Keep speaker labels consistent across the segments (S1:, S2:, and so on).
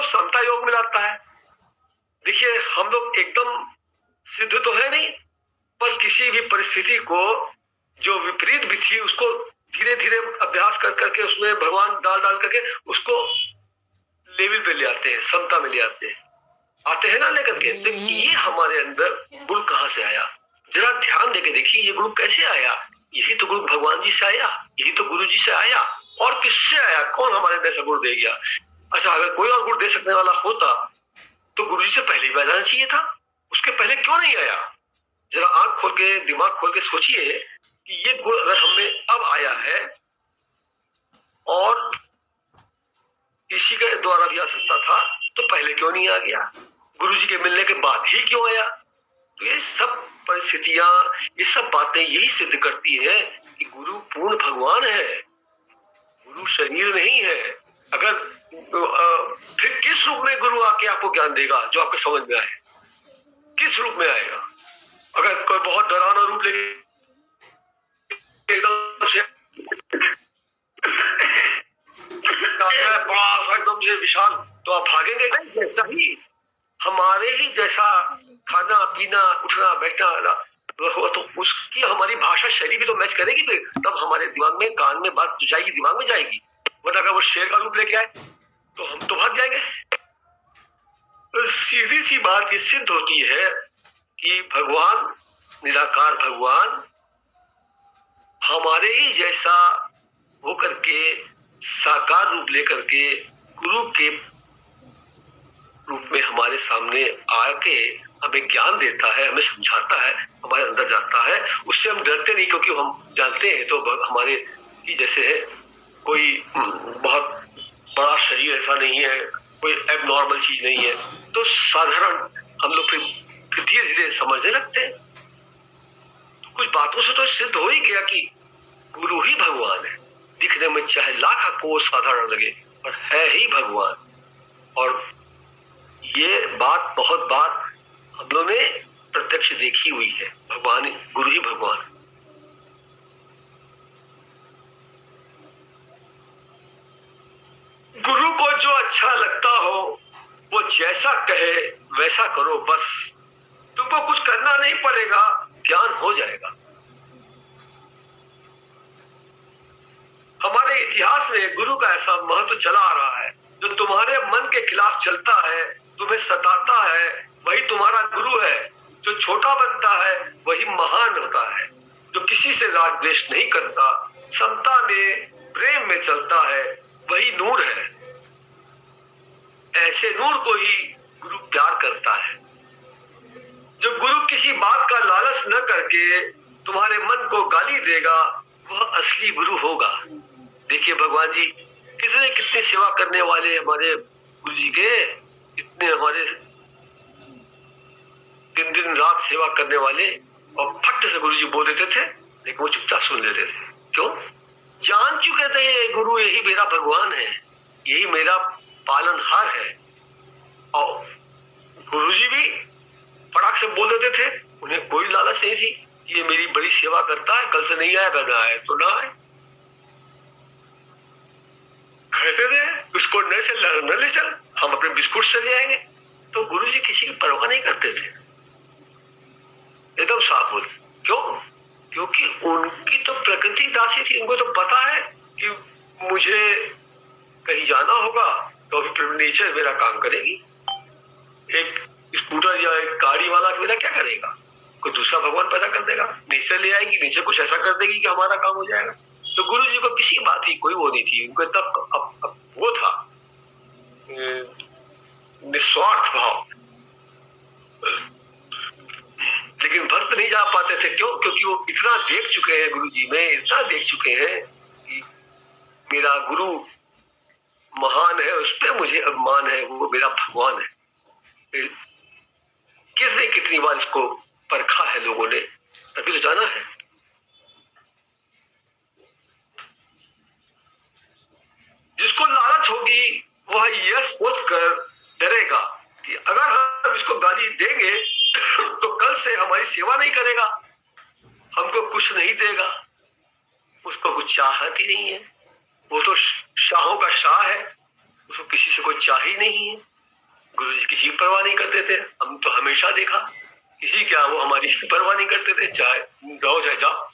S1: को समता योग में लाता है। देखिए, हम लोग एकदम सिद्ध तो है नहीं, पर किसी भी परिस्थिति को जो विपरीत भी थी उसको धीरे धीरे अभ्यास कर करके उसमें भगवान डाल करके उसको लेवल पे ले आते हैं, समता में ले आते हैं ना लेकर के। तो ये हमारे अंदर गुण कहाँ से आया, जरा ध्यान देके देखिए, ये गुण कैसे आया? यही तो गुण भगवान जी से आया, यही तो गुरु जी से आया। और किससे आया? कौन हमारे अंदर ऐसा गुण दे गया? अच्छा, अगर कोई और गुण दे सकने वाला होता तो गुरु जी से पहले ही आ जाना चाहिए था, उसके पहले क्यों नहीं आया? जरा आंख खोल के, दिमाग खोल के सोचिए कि ये गुण अगर हमें अब आया है और किसी के द्वारा भी आ सकता था तो पहले क्यों नहीं आ गया? गुरु जी के मिलने के बाद ही क्यों आया? तो ये सब परिस्थितियां, ये सब बातें यही सिद्ध करती है कि गुरु पूर्ण भगवान है, गुरु शरीर नहीं है। अगर फिर किस रूप में गुरु आके आपको ज्ञान देगा जो आपको समझ में आए? किस रूप में आएगा? अगर कोई बहुत डरावना रूप लेके एकदम से बड़ा सा एकदम से विशाल, तो आप भागेंगे नहीं। जैसा ही हमारे ही जैसा खाना पीना उठना बैठना तो उसकी हमारी भाषा शैली भी तो मैच करेगी, फिर तब हमारे दिमाग में, कान में बात जाएगी, दिमाग में जाएगी। वरना अगर वो शेर का रूप लेके आए तो हम तो भाग जाएंगे। तो सीधी सी बात ये सिद्ध होती है कि भगवान, निराकार भगवान हमारे ही जैसा होकर के साकार रूप लेकर के गुरु के रूप में हमारे सामने आके हमें ज्ञान देता है, हमें समझाता है, हमारे अंदर जाता है। उससे हम डरते नहीं, क्योंकि हम जानते हैं तो हमारे की जैसे है कोई बहुत बड़ा शरीर ऐसा नहीं है, कोई एबनॉर्मल चीज नहीं है, तो साधारण हम लोग फिर धीरे धीरे समझने लगते हैं। तो कुछ बातों से तो सिद्ध हो ही गया कि गुरु ही भगवान है। दिखने में चाहे लाख को साधारण लगे, पर है ही भगवान। और ये बात बहुत बार हम लोग ने प्रत्यक्ष देखी हुई है, भगवान गुरु ही भगवान। गुरु को जो अच्छा लगता हो वो जैसा कहे वैसा करो, बस तुमको कुछ करना नहीं पड़ेगा, ज्ञान हो जाएगा। हमारे इतिहास में गुरु का ऐसा महत्व चला आ रहा है, जो तुम्हारे मन के खिलाफ चलता है, तुम्हें सताता है, वही तुम्हारा गुरु है। जो छोटा बनता है वही महान होता है। जो किसी से राग द्वेष नहीं करता, समता में, प्रेम में चलता है, वही नूर है। ऐसे नूर को ही गुरु प्यार करता है। जो गुरु किसी बात का लालच न करके तुम्हारे मन को गाली देगा, वह असली गुरु होगा। देखिए भगवान जी कितने सेवा करने वाले हमारे गुरु जी के, इतने हमारे दिन दिन रात सेवा करने वाले, और फट से गुरु जी बोल देते थे, लेकिन वो चुपचाप सुन लेते थे। क्यों? जान चुके थे गुरु यही मेरा भगवान है, यही मेरा पालनहार है। और गुरु जी भी फटाक से बोल देते थे, उन्हें कोई लालच नहीं थी कि ये मेरी बड़ी सेवा करता है, कल से नहीं आए, ना आए तो ना आए। कहते थे उसको न से न ले चल, हम अपने बिस्कुट से ले आएंगे। तो गुरु जी किसी की परवाह नहीं करते थे, एकदम साफ बोले। क्यों? क्योंकि उनकी तो प्रकृति दासी थी। उनको तो पता है कि मुझे कहीं जाना होगा तो अभी नेचर मेरा काम करेगी। एक स्कूटर या एक गाड़ी वाला मेरा क्या करेगा? कोई दूसरा भगवान पैदा कर देगा, नेचर ले आएगी, नेचर कुछ ऐसा कर देगी कि हमारा काम हो जाएगा। तो गुरु जी को किसी बात की कोई वो नहीं थी। उनको तब अब वो था निस्वार्थ भाव। लेकिन भक्त नहीं जा पाते थे। क्यों? क्योंकि वो इतना देख चुके हैं गुरु जी में, इतना देख चुके हैं कि मेरा गुरु महान है, उस पर मुझे अभिमान है, वो मेरा भगवान है। किसने कितनी बार इसको परखा है लोगों ने, तभी तो जाना है। जिसको लालच होगी वह यह सोचकर डरेगा कि अगर हम इसको गाली देंगे तो कल से हमारी सेवा नहीं करेगा, हमको कुछ नहीं देगा। उसको कुछ चाहत ही नहीं है, वो तो शाहों का शाह है, उसको किसी से कोई चाह ही नहीं है। गुरु जी किसी की परवाह नहीं करते थे। हम तो हमेशा देखा किसी क्या वो हमारी परवाह नहीं करते थे, चाहे रहो चाहे जाओ।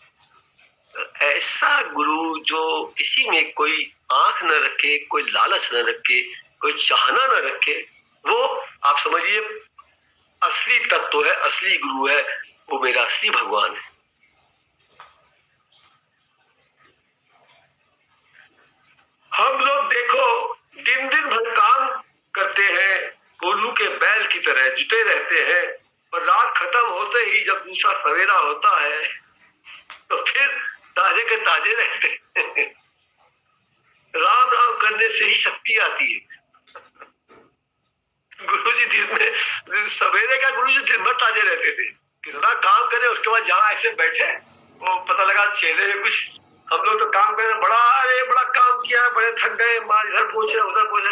S1: ऐसा गुरु जो किसी में कोई आंख न रखे, कोई लालच न रखे, कोई चाहना न रखे, वो आप समझिए असली तत्व है, असली गुरु है, वो मेरा असली भगवान है। हम लोग देखो दिन दिन भर काम करते हैं, कोल्हू के बैल की तरह जुटे रहते हैं, और रात खत्म होते ही जब दूसरा सवेरा होता है तो फिर ताजे के ताजे रहते हैं। राम राम करने से ही शक्ति आती है। गुरु जी दिन में सवेरे का गुरु जी दिन भर ताजे रहते थे, कितना काम करे, उसके बाद जहाँ ऐसे बैठे वो पता लगा चेहरे में कुछ, हम लोग तो काम करे बड़ा काम किया, बड़े थक गए, मार इधर पहुंचे उधर पहुंचे,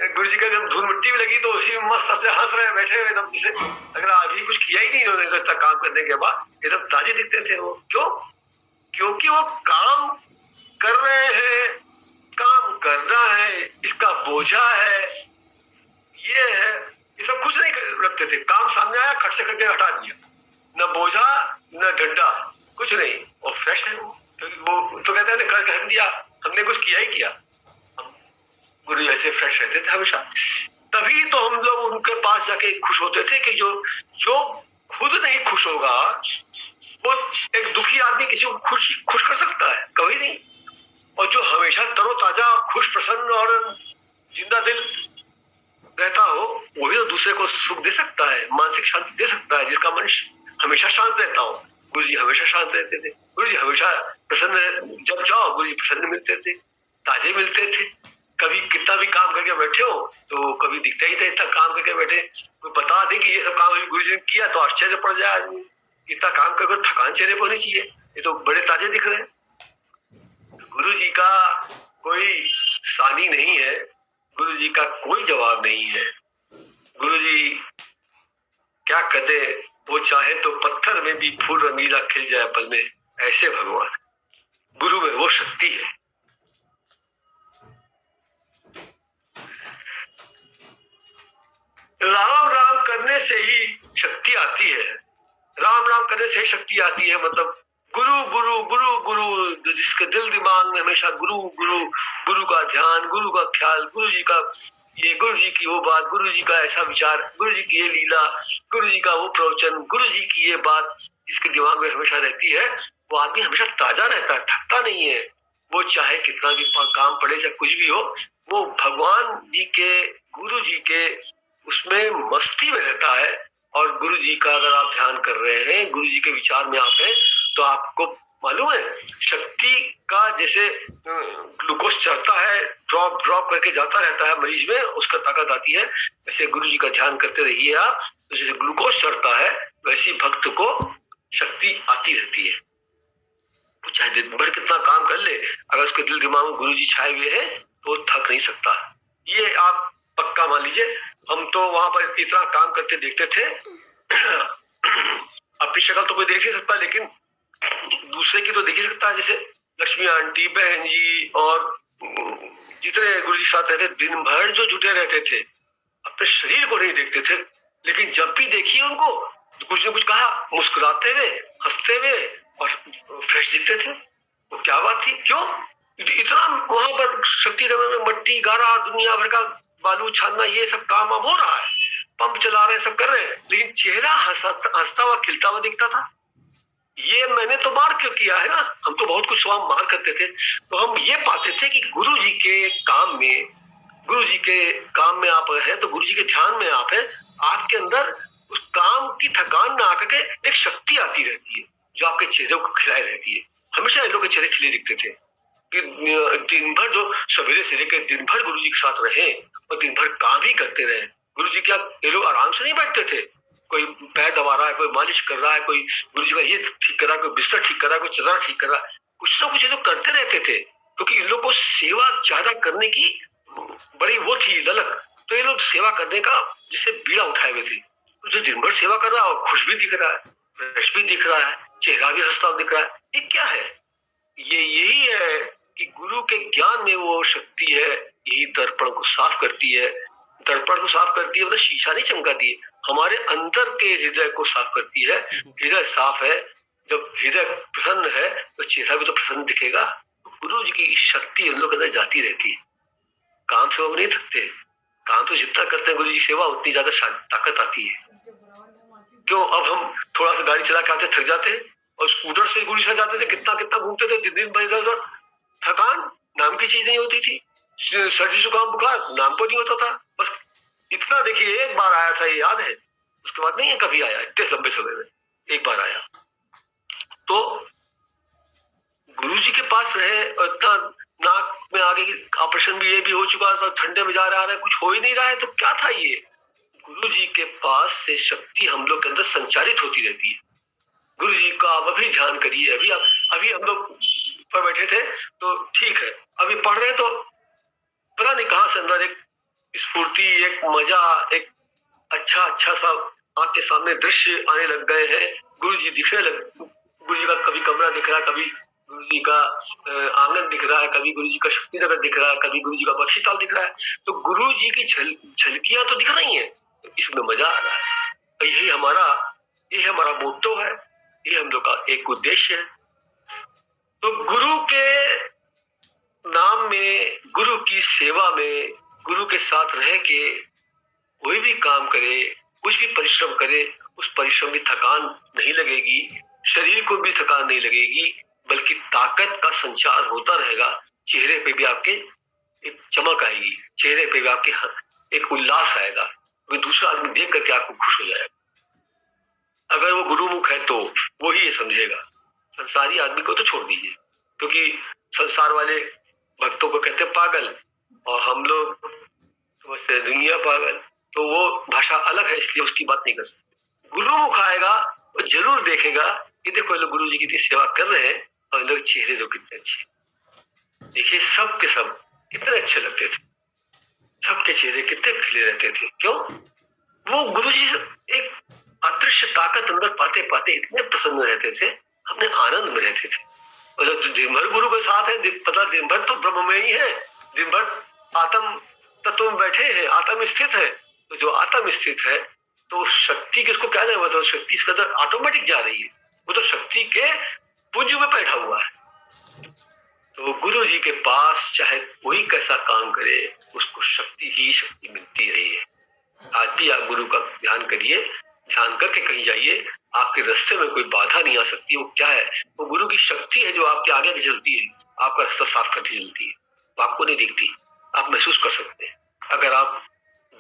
S1: गुरु जी का जब धूल मिट्टी भी लगी तो उसी में मस्त सबसे हंस रहे बैठे हुए एकदम, जैसे अगर अभी कुछ किया ही नहीं उन्होंने तो इतना काम करने के बाद एकदम ताजे दिखते थे वो। क्यों? क्योंकि वो काम कर रहे हैं, काम करना है, इसका बोझा है, ये है, ये सब कुछ नहीं रखते थे। काम सामने आया खट से करके हटा दिया, न बोझा न डंडा, कुछ नहीं, और फ्रेश है वो। क्योंकि वो तो कहते हैं कर दिया, हमने कुछ किया ही किया। गुरु जी ऐसे फ्रेश रहते थे हमेशा, तभी तो हम लोग उनके पास जाके खुश होते थे कि जो खुद नहीं खुश होगा वो एक दुखी आदमी किसी को खुश कर सकता है? कभी नहीं। और जो हमेशा तरोताजा, खुश, प्रसन्न और जिंदा दिल रहता हो, वही तो दूसरे को सुख दे सकता है, मानसिक शांति दे सकता है, जिसका मन हमेशा शांत रहता हो। गुरु जी हमेशा शांत रहते थे, गुरु जी हमेशा प्रसन्न, जब जाओ गुरु जी प्रसन्न मिलते थे, ताजे मिलते थे। कभी कितना भी काम करके बैठे हो तो कभी दिखता ही था इतना काम करके बैठे, कोई बता दे कि ये सब काम गुरु जी ने किया तो आश्चर्य पड़ जाए आदमी, इतना काम करके थकान चेहरे पर होनी चाहिए, ये तो बड़े ताजे दिख रहे हैं। गुरु जी का कोई सानी नहीं है, गुरु जी का कोई जवाब नहीं है। गुरु जी क्या कहते, वो चाहे तो पत्थर में भी फूल रंगीला खिल जाए पल में, ऐसे भगवान। गुरु में वो शक्ति है। राम राम करने से ही शक्ति आती है, राम राम करने से ही शक्ति आती है। मतलब गुरु गुरु गुरु गुरु, जिसके दिल दिमाग में हमेशा गुरु गुरु, गुरु का ध्यान, गुरु का ख्याल, गुरु जी का ये, गुरु जी की वो बात, गुरु जी का ऐसा विचार, गुरु जी की ये लीला, गुरु जी का वो प्रवचन, गुरु जी की ये बात जिसके दिमाग में हमेशा रहती है, वो आदमी हमेशा ताजा रहता है, थकता नहीं है। वो चाहे कितना भी काम पड़े, चाहे कुछ भी हो, वो भगवान जी के, गुरु जी के उसमें मस्ती में रहता है। और गुरु जी का अगर आप ध्यान कर रहे हैं, गुरु जी के विचार में आप हैं, तो आपको मालूम है शक्ति का जैसे ग्लूकोज चढ़ता है, ड्रॉप ड्रॉप करके जाता रहता है मरीज में, उसका ताकत आती है। वैसे गुरु जी का ध्यान करते रहिए आप, तो जैसे ग्लूकोज चढ़ता है वैसी भक्त को शक्ति आती रहती है। वो चाहे दिन भर कितना काम कर ले, अगर उसके दिल दिमाग में गुरु जी छाए हुए हैं तो वो थक नहीं सकता। ये आप पक्का मान लीजिए। हम तो वहां पर इतना काम करते देखते थे, अपनी शक्ल तो कोई देख नहीं सकता, लेकिन दूसरे की तो देख ही सकता है। जैसे लक्ष्मी आंटी, बहन जी और जितने गुरु जी साथ रहते, दिन भर जो जुटे रहते थे, अपने शरीर को नहीं देखते थे, लेकिन जब भी देखिए उनको कुछ न कुछ कहा, मुस्कुराते हुए, हंसते हुए और फ्रेश दिखते थे। वो क्या बात थी? क्यों इतना वहां पर शक्ति में मट्टी गारा, दुनिया भर का बालू छानना, ये सब काम हो रहा है, पंप चला रहे हैं, सब कर रहे हैं, लेकिन चेहरा हंसता हुआ, खिलता हुआ दिखता था। ये मैंने तो मार क्यों किया है ना, हम तो बहुत कुछ स्वाम मार करते थे, तो हम ये पाते थे कि गुरु जी के काम में, गुरु जी के काम में आप है तो गुरु जी के ध्यान में आप है, आपके अंदर उस काम की थकान ना आकर के एक शक्ति आती रहती है जो आपके चेहरे को खिलाए रहती है। हमेशा इन लोग के चेहरे खिले दिखते थे कि दिन भर जो सवेरे से लेकर दिन भर गुरु जी के साथ रहे और दिन भर काम ही करते रहे। गुरु जी क्या ये लोग आराम से नहीं बैठते थे, कोई पैर दबा रहा है, कोई मालिश कर रहा है, कोई गुरु जी का ये ठीक कर रहा है, कोई बिस्तर ठीक कर रहा है, कोई चदरा ठीक कर रहा है, कुछ ना कुछ ये लोग करते रहते थे, क्योंकि इन लोग को सेवा ज्यादा करने की बड़ी वो थी ललक। तो ये लोग सेवा करने का जैसे बीड़ा उठाए हुए थे, तो दिन भर सेवा कर रहा है और खुश भी दिख रहा है, फ्रेश भी दिख रहा है, चेहरा भी हंसता दिख रहा है। ये क्या है? ये यही है कि गुरु के ज्ञान में वो शक्ति है, यही दर्पण को साफ करती है, दर्पण को साफ करती है, मतलब शीशा नहीं चमकाती है, हमारे अंदर के हृदय को साफ करती है। हृदय साफ है, जब हृदय प्रसन्न है तो चेहरा भी तो प्रसन्न दिखेगा। गुरु जी की शक्ति हम लोग के अंदर जाती रहती है। काम से वो नहीं थकते, काम तो जितना करते हैं गुरु जी सेवा उतनी ज्यादा ताकत आती है। क्यों, अब हम थोड़ा सा गाड़ी चला के आते थक जाते हैं, और स्कूटर से गुरु जी जाते थे, कितना कितना घूमते थे, दिन भर इधर उधर, थकान नाम की चीज नहीं होती थी, सर्दी जुकाम बुखार नाम को नहीं होता था। बस इतना देखिए, एक बार आया था, ये याद है, उसके बाद नहीं है कभी आया, इतने लंबे समय में एक बार आया। तो गुरु जी के पास रहे, और इतना नाक में आगे ऑपरेशन भी ये भी हो चुका था, ठंडे में जा रहा है, कुछ हो ही नहीं रहा है, तो क्या था ये? गुरु जी के पास से शक्ति हम लोग के अंदर संचारित होती रहती है। गुरु जी का आप अभी ध्यान करिए, अभी हम लोग पर बैठे थे तो ठीक है, अभी पढ़ रहे तो पता नहीं कहां से अंदर एक स्फूर्ति, एक मजा, एक अच्छा सा आंख के सामने दृश्य आने लग गए हैं। गुरु जी दिखने लग, गुरु जी का कभी कमरा दिख रहा है, कभी गुरु जी का आंगन दिख रहा है, कभी गुरु जी का शक्ति नगर दिख रहा है, कभी गुरु जी का बख्शी ताल दिख रहा है। तो गुरु जी की झलकियां तो दिख रही हैं, इसमें मजा आ रहा है। यही हमारा मोटो है, ये हम लोग का एक उद्देश्य है। तो गुरु के नाम में, गुरु की सेवा में, गुरु के साथ रह के कोई भी काम करे, कुछ भी परिश्रम करे, उस परिश्रम की थकान नहीं लगेगी, शरीर को भी थकान नहीं लगेगी, बल्कि ताकत का संचार होता रहेगा। चेहरे पे भी आपके एक चमक आएगी, चेहरे पे भी आपके एक उल्लास आएगा, कोई दूसरा आदमी देख करके आपको खुश हो जाएगा। अगर वो गुरुमुख है तो वो ही ये समझेगा। संसारी आदमी को तो छोड़ दीजिए, क्योंकि संसार वाले भक्तों को कहते पागल, और हम लोग समझते हैं दुनिया पागल, तो वो भाषा अलग है, इसलिए उसकी बात नहीं कर सकते। गुरुमुख आएगा वो जरूर देखेगा कि देखो लोग गुरु जी की सेवा कर रहे हैं, और लोग चेहरे तो कितने अच्छे, देखिए सब के सब कितने अच्छे लगते थे, सबके चेहरे कितने खिले रहते थे। क्यों? वो गुरु जी से एक अदृश्य ताकत अंदर पाते पाते इतने प्रसन्न रहते थे, अपने आनंद में रहते थे। और जब दिन भर गुरु के साथ है, पता दिन भर तो ब्रह्म में ही है, दिन भर आत्म तत्व में बैठे हैं, आत्म स्थित है। तो जो आत्म स्थित है तो शक्ति किसको क्या जाए, तो शक्ति इसके अंदर ऑटोमेटिक जा रही है, वो तो शक्ति के पुंज में बैठा हुआ है। तो गुरु जी के पास चाहे कोई कैसा काम करे, उसको शक्ति ही शक्ति मिलती रही है। आज भी आप गुरु का ध्यान करिए, ध्यान करके कहीं जाइए, आपके रास्ते में कोई बाधा नहीं आ सकती। वो क्या है? वो गुरु की शक्ति है जो आपके आगे चलती है, आपका रास्ता साफ करके चलती है, वो आपको नहीं दिखती, आप महसूस कर सकते हैं। अगर आप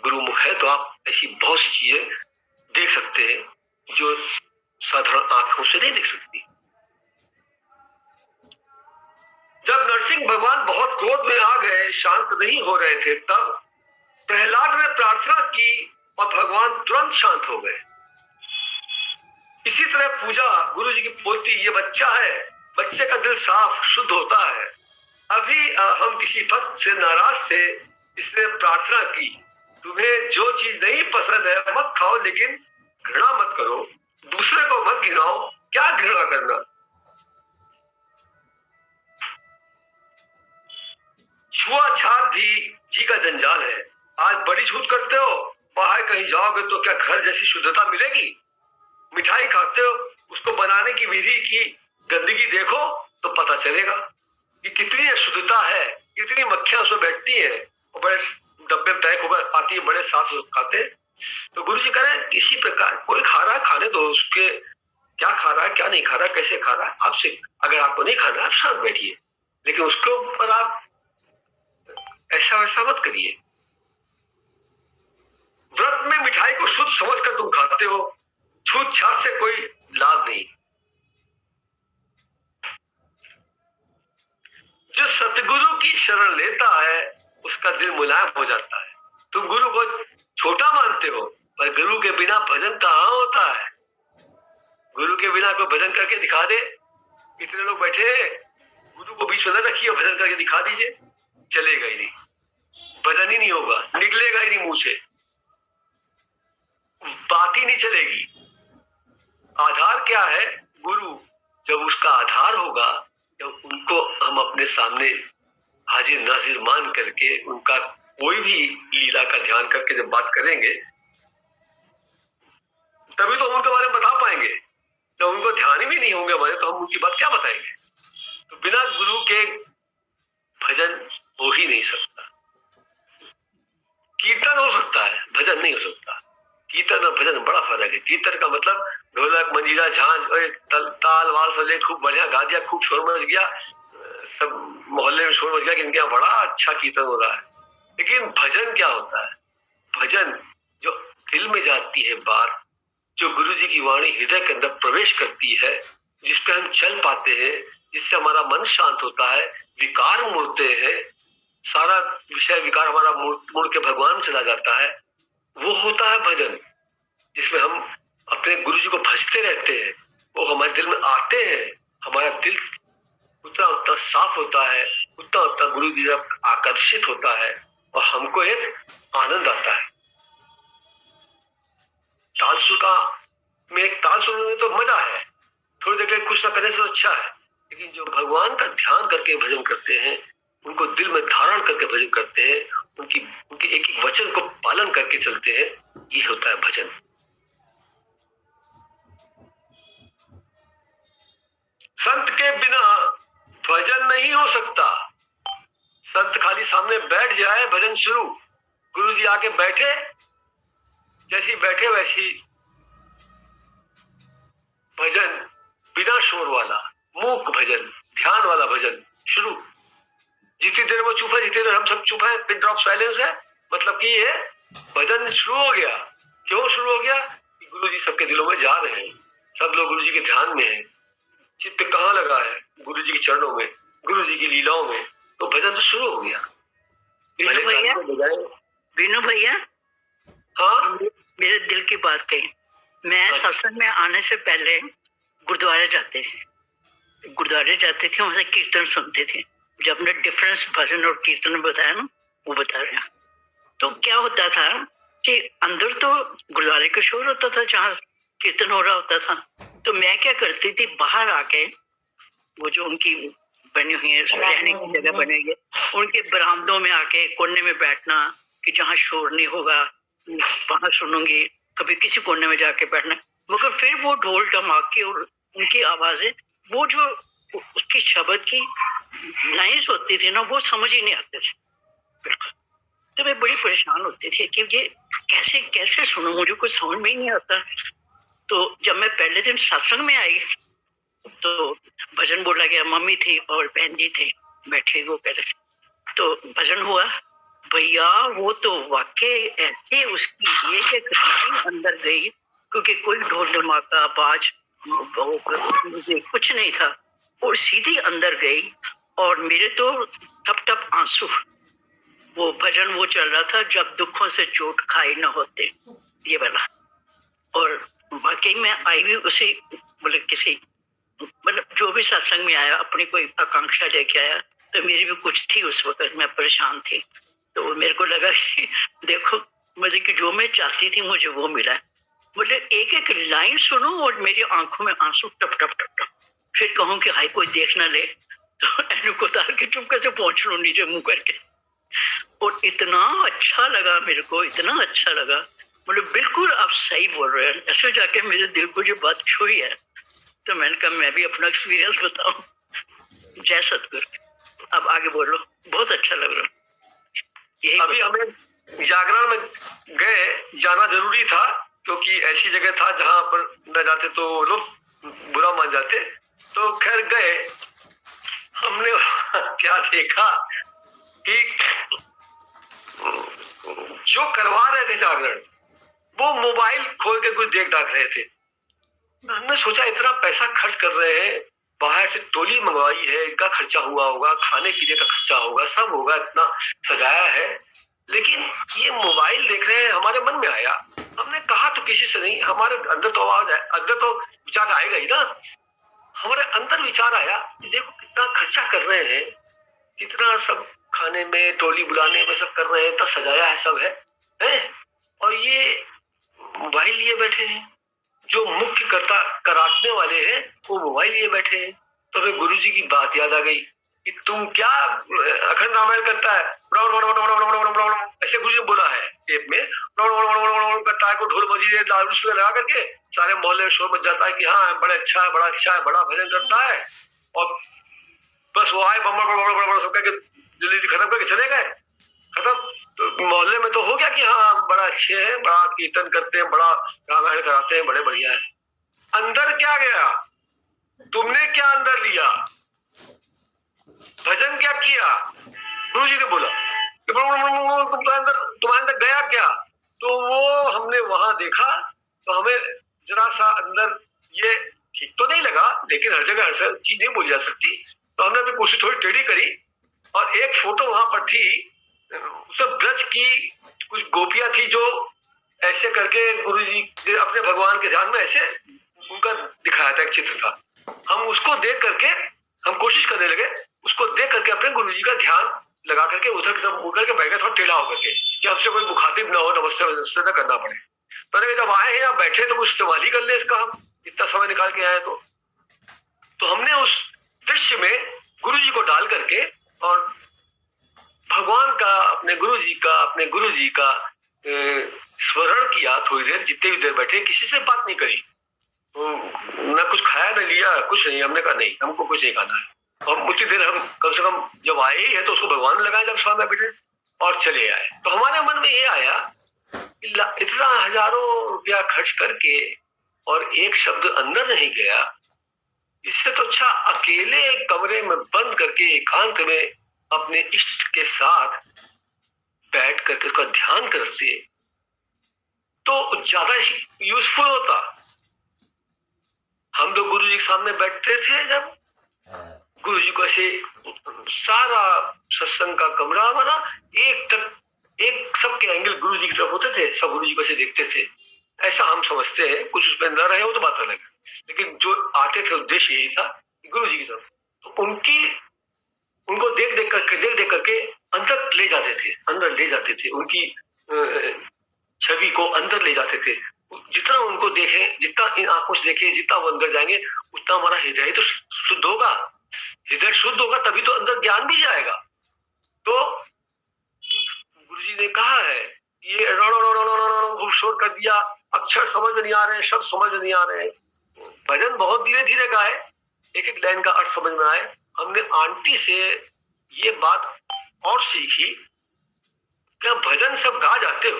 S1: गुरुमुख है तो आप ऐसी बहुत सी चीजें देख सकते हैं जो साधारण आंखों से नहीं देख सकती। जब नरसिंह भगवान बहुत क्रोध में आ गए, शांत नहीं हो रहे थे, तब प्रहलाद ने प्रार्थना की और भगवान तुरंत शांत हो गए। इसी तरह पूजा, गुरु जी की पोती, ये बच्चा है, बच्चे का दिल साफ शुद्ध होता है। अभी हम किसी भक्त से नाराज थे, इसने प्रार्थना की, तुम्हें जो चीज नहीं पसंद है मत खाओ, लेकिन घृणा मत करो, दूसरे को मत घिनाओ। क्या घृणा करना? छुआछात भी जी का जंजाल है। आज बड़ी छूत करते हो, बाहर कहीं जाओगे तो क्या घर जैसी शुद्धता मिलेगी? मिठाई खाते हो, उसको बनाने की विधि की गंदगी देखो तो पता चलेगा कि कितनी अशुद्धता है, कितनी मक्खियां उसमें बैठती हैं, और बड़े डब्बे पैक होकर आती है, बड़े साफ खाते। तो गुरु जी कह रहे हैं इसी प्रकार कोई खा रहा है खाने दो, उसके क्या खा रहा है क्या नहीं खा रहा है, कैसे खा रहा है, आपसे अगर आपको नहीं खाना आप शांत बैठिए, लेकिन उसके ऊपर आप ऐसा वैसा मत करिए। व्रत में मिठाई को शुद्ध समझकर तुम खाते हो, छूत छात से कोई लाभ नहीं। जो सतगुरु की शरण लेता है उसका दिल मुलायम हो जाता है। तुम गुरु को छोटा मानते हो, पर गुरु के बिना भजन कहाँ होता है? गुरु के बिना कोई भजन करके दिखा दे, इतने लोग बैठे, गुरु को बीच में न रखिए, भजन करके दिखा दीजिए, चलेगा ही नहीं, भजन ही नहीं होगा, निकलेगा ही नहीं मुंह से, बात ही नहीं चलेगी। आधार क्या है? गुरु। जब उसका आधार होगा, जब उनको हम अपने सामने हाजिर नाजिर मान करके उनका कोई भी लीला का ध्यान करके जब बात करेंगे तभी तो हम उनके बारे में बता पाएंगे। जब उनको ध्यान ही भी नहीं होंगे हमारे तो हम उनकी बात क्या बताएंगे। तो बिना गुरु के भजन हो ही नहीं सकता। कीर्तन हो सकता है, भजन नहीं हो सकता। कीर्तन और भजन बड़ा फर्क है। कीर्तन का मतलब ढोलक मंजीरा झांझ ताल वाल सब ले खूब बढ़िया गा दिया, खूब शोर मच गया, सब मोहल्ले में शोर मच गया कि इनके यहाँ बड़ा अच्छा कीर्तन हो रहा है। लेकिन भजन क्या होता है? भजन जो दिल में जाती है बात, जो गुरु जी की वाणी हृदय के अंदर प्रवेश करती है, जिसपे हम चल पाते हैं, जिससे हमारा मन शांत होता है, विकार मुड़ते हैं, सारा विषय विकार हमारा मुड़ के भगवान में चला जाता है, वो होता है भजन। जिसमें हम अपने गुरु जी को भजते रहते हैं, वो हमारे दिल में आते हैं, हमारा दिल उतना उतना साफ होता है, उतना उतना गुरु जी तरफ आकर्षित होता है और हमको एक आनंद आता है। तालसुर का में एक तालसुर में तो मजा है, थोड़ी देर के कुछ ना करने से तो अच्छा है। लेकिन जो भगवान का ध्यान करके भजन करते हैं, उनको दिल में धारण करके भजन करते हैं, उनके एक एक वचन को पालन करके चलते हैं, ये होता है भजन। संत के बिना भजन नहीं हो सकता। संत खाली सामने बैठ जाए, भजन शुरू। गुरु जी आके बैठे, जैसी बैठे वैसी भजन, बिना शोर वाला मूक भजन, ध्यान वाला भजन शुरू। जितनी देर वो चुप है, जितनी देर हम सब चुप है, पिन ड्रॉप साइलेंस है, मतलब कि ये भजन शुरू हो गया। क्यों शुरू हो गया? गुरु जी सबके दिलों में जा रहे हैं, सब लोग गुरु जी के ध्यान में हैं, चित्त कहाँ लगा है? गुरु जी के चरणों में, गुरु जी की लीलाओं में, तो भजन तो शुरू हो गया।
S2: बीनू भैया,
S1: हाँ,
S2: मेरे दिल की बात कही। मैं सत्संग में आने से पहले गुरुद्वारे जाते थे, वहां से कीर्तन सुनते थे। जब हमने डिफरेंस भजन और कीर्तन में बताया ना, वो बता रहे हैं। तो क्या होता था कि अंदर तो गुरुद्वारे का शोर होता था जहाँ कीर्तन हो रहा होता था, तो मैं क्या करती थी, बाहर आके वो जो उनकी बनी हुई है रहने की जगह बनी हुई है, उनके बरामदों में आके कोने में बैठना कि जहाँ शोर नहीं होगा वहां सुनूंगी, कभी किसी कोने में जाके बैठना। मगर फिर वो ढोल ढमाके और उनकी आवाजें, वो जो उसकी शब्द की लाइन्स होती थी ना, वो समझ ही नहीं आते थे बिल्कुल। तो मैं बड़ी परेशान होती थी कि ये कैसे कैसे सुनूं, मुझे कुछ समझ में ही नहीं आता। तो जब मैं पहले दिन सत्संग में आई तो भजन बोला गया, मम्मी थी और बहन जी थे बैठे वो पहले, तो भजन हुआ भैया। वो तो वाकई ऐसे उसकी एक लाइन अंदर गई, क्योंकि कोई ढोल धमाका आवाज मुझे कुछ नहीं था, और सीधी अंदर गई। और मेरे तो टप टप आंसू, वो भजन वो चल रहा था, जब दुखों से चोट खाई न होते, ये वाला। और वाकई में आई भी उसी मतलब जो भी सत्संग में आया अपनी कोई आकांक्षा लेके आया, तो मेरी भी कुछ थी उस वक्त, मैं परेशान थी। तो मेरे को लगा कि देखो मुझे कि जो मैं चाहती थी मुझे वो मिला। मतलब एक एक लाइन सुनूं और मेरी आंखों में आंसू टप टप टप टप, फिर कहूं कि हाय कोई देख ना ले, तो एनु को उतार के चुपके से पहुंच लूं नीचे मुंह करके। और इतना अच्छा लगा मेरे को, इतना अच्छा लगा, मतलब बिल्कुल आप सही बोल रहे हैं। ऐसे जाके मेरे दिल को जो बात छुई है, तो मैंने कहा मैं भी अपना एक्सपीरियंस बताऊं। जय सतगुरु। अब आगे बोलो, बहुत अच्छा लग रहा।
S1: अभी हमें जागरण में गए, जाना जरूरी था, क्योंकि ऐसी जगह था जहां पर न जाते तो लोग बुरा मान जाते। तो खैर गए, हमने क्या देखा कि जो करवा रहे थे जागरण, वो मोबाइल खोल के कुछ देख दाख रहे थे। हमने सोचा इतना पैसा खर्च कर रहे हैं, बाहर से टोली मंगवाई है, इनका खर्चा हुआ होगा, खाने पीने का खर्चा होगा, सब होगा, इतना सजाया है, लेकिन ये मोबाइल देख रहे हैं। हमारे मन में आया, हमने कहा तो किसी से नहीं, हमारे अंदर तो आवाज है, अंदर तो विचार आएगा ही ना। हमारे अंदर विचार आया, देखो कितना खर्चा कर रहे हैं, कितना सब खाने में, टोली बुलाने में सब कर रहे हैं, इतना सजाया है, सब है? और ये मोबाइल लिए बैठे हैं। जो मुख्य करता कराटने वाले हैं वो मोबाइल लिए बैठे हैं। तो फिर गुरु जी की बात याद आ गई कि तुम क्या अखंड रामायण करता है, लगता है, कोई ढोल मजीरे लाउड स्पीकर लगा करके सारे मोहल्ले में शोर मच जाता है कि हाँ बड़ा अच्छा है, बड़ा अच्छा है, बड़ा भजन करता है, और बस वो आए बम्बड़ बड़ा बड़ा बड़ा सब करके जल्दी खत्म करके चले गए, खत्म। तो मोहल्ले में तो हो गया कि हाँ बड़ा अच्छे हैं, बड़ा कीर्तन करते हैं, बड़ा रामायण कराते हैं, बड़े बढ़िया है। अंदर क्या गया, तुमने क्या अंदर लिया, भजन क्या किया? गुरु जी ने बोला तुम्हारे अंदर गया क्या? तो वो हमने वहां देखा, तो हमें जरा सा अंदर ये ठीक तो नहीं लगा, लेकिन हर जगह हर चीज नहीं बोली जा सकती, तो हमने अपनी कोशिश थोड़ी टेढ़ी करी, और एक फोटो वहां पर थी, सब ब्रज की कुछ गोपियां थी जो ऐसे करके गुरु जी अपने भगवान के ध्यान में ऐसे उनका दिखाया था, एक चित्र था। हम उसको देख करके हम कोशिश करने लगे, उसको देख करके अपने गुरु जी का ध्यान लगा करके उधर की तरफ मुड़ करके बैठ गए, थोड़ा टेढ़ा होकर के, कि हमसे कोई मुखातिब ना हो, नमस्ते नमस्ते न करना पड़े। पर जब आए हैं या बैठे तो कुछ इस्तेमाल ही कर ले इसका, हम इतना समय निकाल के आए तो हमने उस दृश्य में गुरु जी को डाल करके और भगवान का, अपने गुरु जी का स्मरण किया थोड़ी देर, जितनी भी देर बैठे, किसी से बात नहीं करी, ना कुछ खाया ना लिया, कुछ नहीं, हमने कहा नहीं हमको कुछ नहीं खाना है, हम उतनी देर हम कम से कम जब आए ही है तो उसको भगवान में लगाए, जब स्वामी बैठे और चले आए। तो हमारे मन में ये आया कि इतना हजारों रुपया खर्च करके और एक शब्द अंदर नहीं गया, इससे तो अच्छा अकेले कमरे में बंद करके एकांत में अपने इष्ट के साथ बैठ करके उसका ध्यान करते तो ज्यादा यूजफुल होता। हम लोग गुरु जी के सामने बैठते थे, जब गुरु जी को ऐसे सारा सत्संग का कमरा बना, एक सबके एंगल गुरु जी की तरफ होते थे, सब गुरु जी को ऐसे देखते थे, ऐसा हम समझते हैं, कुछ उसमें न रहे हो तो बात अलग है, लेकिन जो आते थे उद्देश्य यही था गुरु जी की तरफ, तो उनको देख देख करके अंदर ले जाते थे, उनकी छवि को अंदर ले जाते थे। जितना उनको देखें, जितना इन आंखों से देखें, जितना वो अंदर जाएंगे, उतना हमारा हृदय तो शुद्ध होगा, हृदय शुद्ध होगा तभी तो अंदर ज्ञान भी जाएगा। तो गुरुजी ने कहा है ये रो शोर कर दिया, अक्षर समझ में नहीं आ रहे, शब्द समझ में नहीं आ रहे, भजन बहुत धीरे धीरे गाए, एक एक लाइन का अर्थ समझ में आए। हमने आंटी से ये बात और सीखी कि भजन सब गा जाते हो,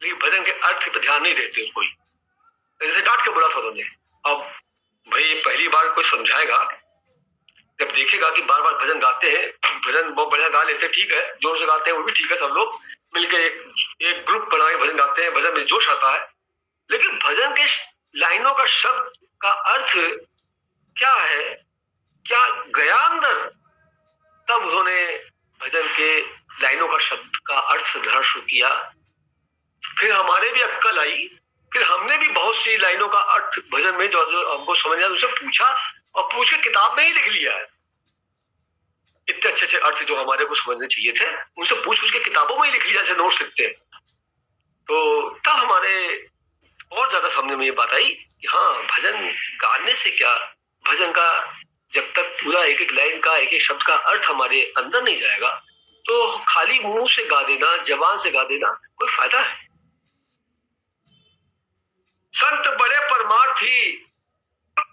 S1: लेकिन भजन के अर्थ पर ध्यान नहीं देते हो, कोई ऐसे डांट के बोला था उन्होंने। अब भाई पहली बार कोई समझाएगा, जब देखेगा कि बार बार भजन गाते हैं, भजन बहुत बढ़िया गा लेते हैं, ठीक है, जोर से गाते हैं वो भी ठीक है, सब लोग मिलकर एक ग्रुप बना के भजन गाते हैं, भजन में जोश आता है, लेकिन भजन के लाइनों का शब्द का अर्थ क्या है, क्या गया अंदर, तब उन्होंने भजन के लाइनों का शब्द का अर्थ समझना शुरू किया। फिर हमारे भी अक्कल आई, फिर हमने भी बहुत सी लाइनों का अर्थ भजन में जो हमको समझ आया उनसे पूछा, और पूछ के किताब में ही लिख लिया है। इतने अच्छे अच्छे अर्थ जो हमारे को समझने चाहिए थे, उनसे पूछ के किताबों में ही लिख लिया, जैसे नोट्स लिखते हैं। तो तब हमारे और ज्यादा समझ में ये बात आई कि हाँ, भजन गाने से क्या, भजन का जब तक पूरा एक एक लाइन का, एक एक शब्द का अर्थ हमारे अंदर नहीं जाएगा, तो खाली मुंह से गा देना, जबान से गा देना, कोई फायदा है? संत बड़े परमार्थी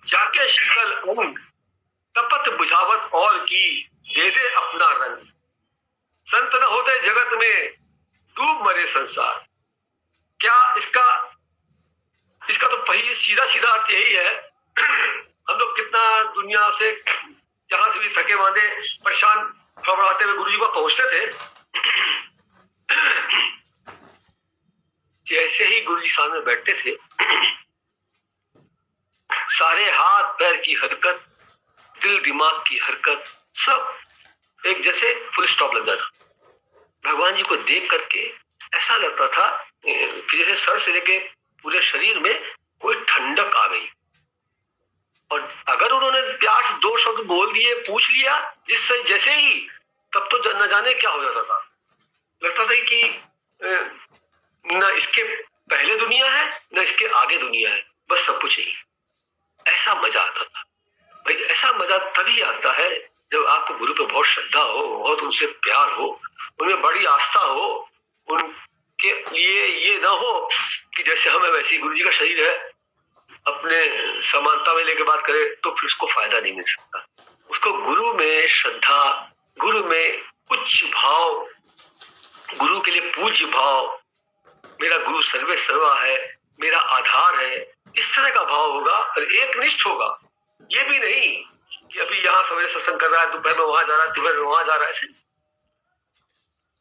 S1: जाके शीतल अंग, तपत बुझावत और की दे दे अपना रंग, संत न होते जगत में डूब मरे संसार। क्या इसका तो पहले सीधा सीधा अर्थ यही है। हम लोग कितना दुनिया से जहां से भी थके मांदे परेशान घबराते हुए गुरु जी को पहुंचते थे, जैसे ही गुरु जी सामने बैठते थे, सारे हाथ पैर की हरकत, दिल दिमाग की हरकत, सब एक जैसे फुल स्टॉप लग जाता। भगवान जी को देख करके ऐसा लगता था कि जैसे सर से लेके पूरे शरीर में कोई ठंडक आ गई, और अगर उन्होंने प्यार से दो शब्द बोल दिए, पूछ लिया जिससे जैसे ही, तब तो न जाने क्या हो जाता था। लगता था कि न इसके पहले दुनिया है न इसके आगे दुनिया है, बस सब कुछ ही। ऐसा मजा आता था भाई। ऐसा मजा तभी आता है जब आपको गुरु पे बहुत श्रद्धा हो, बहुत उनसे प्यार हो, उनमें बड़ी आस्था हो, के लिए ये ना हो कि जैसे हमें वैसे ही गुरु जी का शरीर है, अपने समानता में लेके बात करे तो फिर उसको फायदा नहीं मिल सकता। उसको गुरु में श्रद्धा, गुरु में उच्च भाव, गुरु के लिए पूज्य भाव, मेरा गुरु सर्वे सर्वा है, मेरा आधार है, इस तरह का भाव होगा और एक निष्ठ होगा। ये भी नहीं कि अभी यहाँ सवेरे सत्संग कर रहा है, दोपहर में वहां जा रहा है, दोपहर में वहां जा रहा है, ऐसे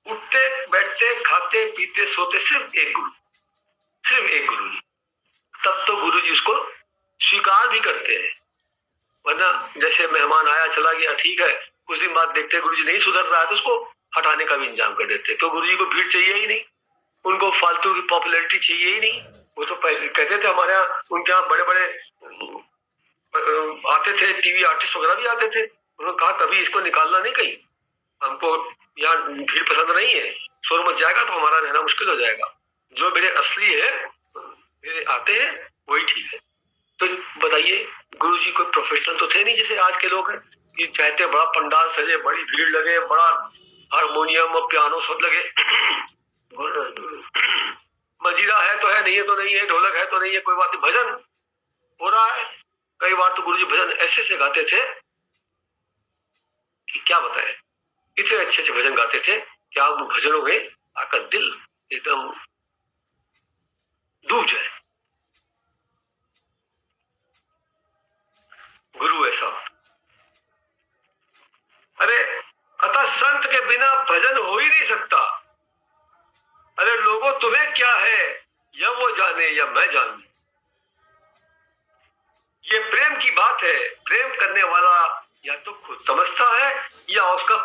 S1: उठते बैठते खाते पीते सोते सिर्फ एक गुरु, सिर्फ एक गुरु जी। तब तो गुरु जी उसको स्वीकार भी करते हैं। वरना जैसे मेहमान आया चला गया, ठीक है, कुछ दिन बाद देखते गुरु जी नहीं सुधर रहा है तो उसको हटाने का भी इंतजाम कर देते। तो गुरु जी को भीड़ चाहिए ही नहीं, उनको फालतू की पॉपुलैरिटी चाहिए ही नहीं। वो तो पहले कहते थे, हमारे यहाँ उनके यहाँ बड़े बड़े आते थे, टीवी आर्टिस्ट वगैरह भी आते थे। उन्होंने कहा कभी इसको निकालना नहीं कहीं, हमको यहाँ भीड़ पसंद नहीं है, शोर मच जाएगा तो हमारा रहना मुश्किल हो जाएगा। जो मेरे असली है, मेरे आते हैं वही ठीक है। तो बताइए, गुरु जी कोई प्रोफेशनल तो थे नहीं जैसे आज के लोग हैं कि चाहते बड़ा पंडाल सजे, बड़ी भीड़ लगे, बड़ा हारमोनियम और पियानो सब लगे। मजीरा है तो है, नहीं है तो नहीं है, ढोलक है तो नहीं है, कोई बात नहीं, भजन हो रहा है। कई बार तो गुरु जी भजन ऐसे से गाते थे कि क्या बताए, इतने अच्छे से भजन गाते थे कि आप भजनों में आकर दिल एकदम डूब जाए। गुरु ऐसा। अरे अतः संत के बिना भजन हो ही नहीं सकता। अरे लोगों, तुम्हें क्या है, या वो जाने या मैं जानूं। ये प्रेम की बात है। प्रेम करने वाला या तो खुद समझता है या उसका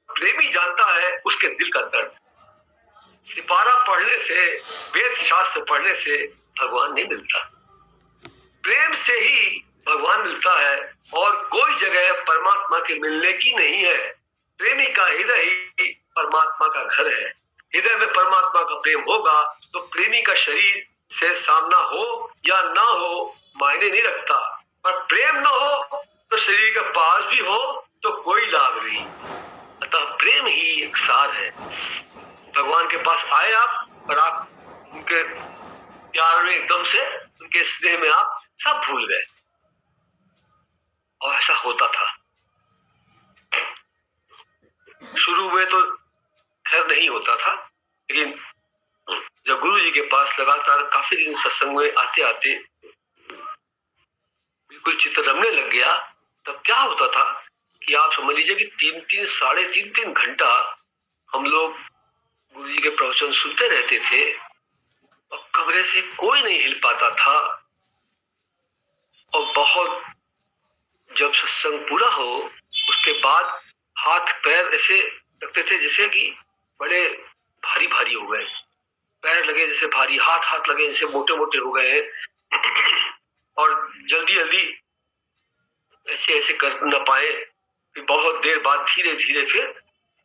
S1: प्रेमी जानता है उसके दिल का दर्द। सिपारा पढ़ने से, वेद शास्त्र पढ़ने से भगवान नहीं मिलता, प्रेम से ही भगवान मिलता है। और कोई जगह परमात्मा के मिलने की नहीं है। प्रेमी का हृदय ही परमात्मा का घर है। हृदय में परमात्मा का प्रेम होगा तो प्रेमी का शरीर से सामना हो या ना हो मायने नहीं रखता, पर प्रेम ना हो तो शरीर के पास भी हो तो कोई लाभ नहीं। अतः प्रेम ही एक सार है। भगवान के पास आए आप और आप उनके प्यार में एकदम से, उनके स्नेह में आप सब भूल गए। और ऐसा होता था शुरू में, तो खैर नहीं होता था, लेकिन जब गुरु जी के पास लगातार काफी दिन सत्संग में आते आते बिल्कुल चित्त रमने लग गया, तब क्या होता था कि आप समझ लीजिए कि 3-3 साढ़े 3 घंटा हम लोग गुरु जी के प्रवचन सुनते रहते थे और कमरे से कोई नहीं हिल पाता था। और बहुत जब सत्संग पूरा हो उसके बाद हाथ पैर ऐसे लगते थे जैसे कि बड़े भारी भारी हो गए, पैर लगे जैसे भारी, हाथ लगे जैसे मोटे मोटे हो गए हैं और जल्दी जल्दी ऐसे ऐसे कर न पाए। फिर बहुत देर बाद धीरे धीरे फिर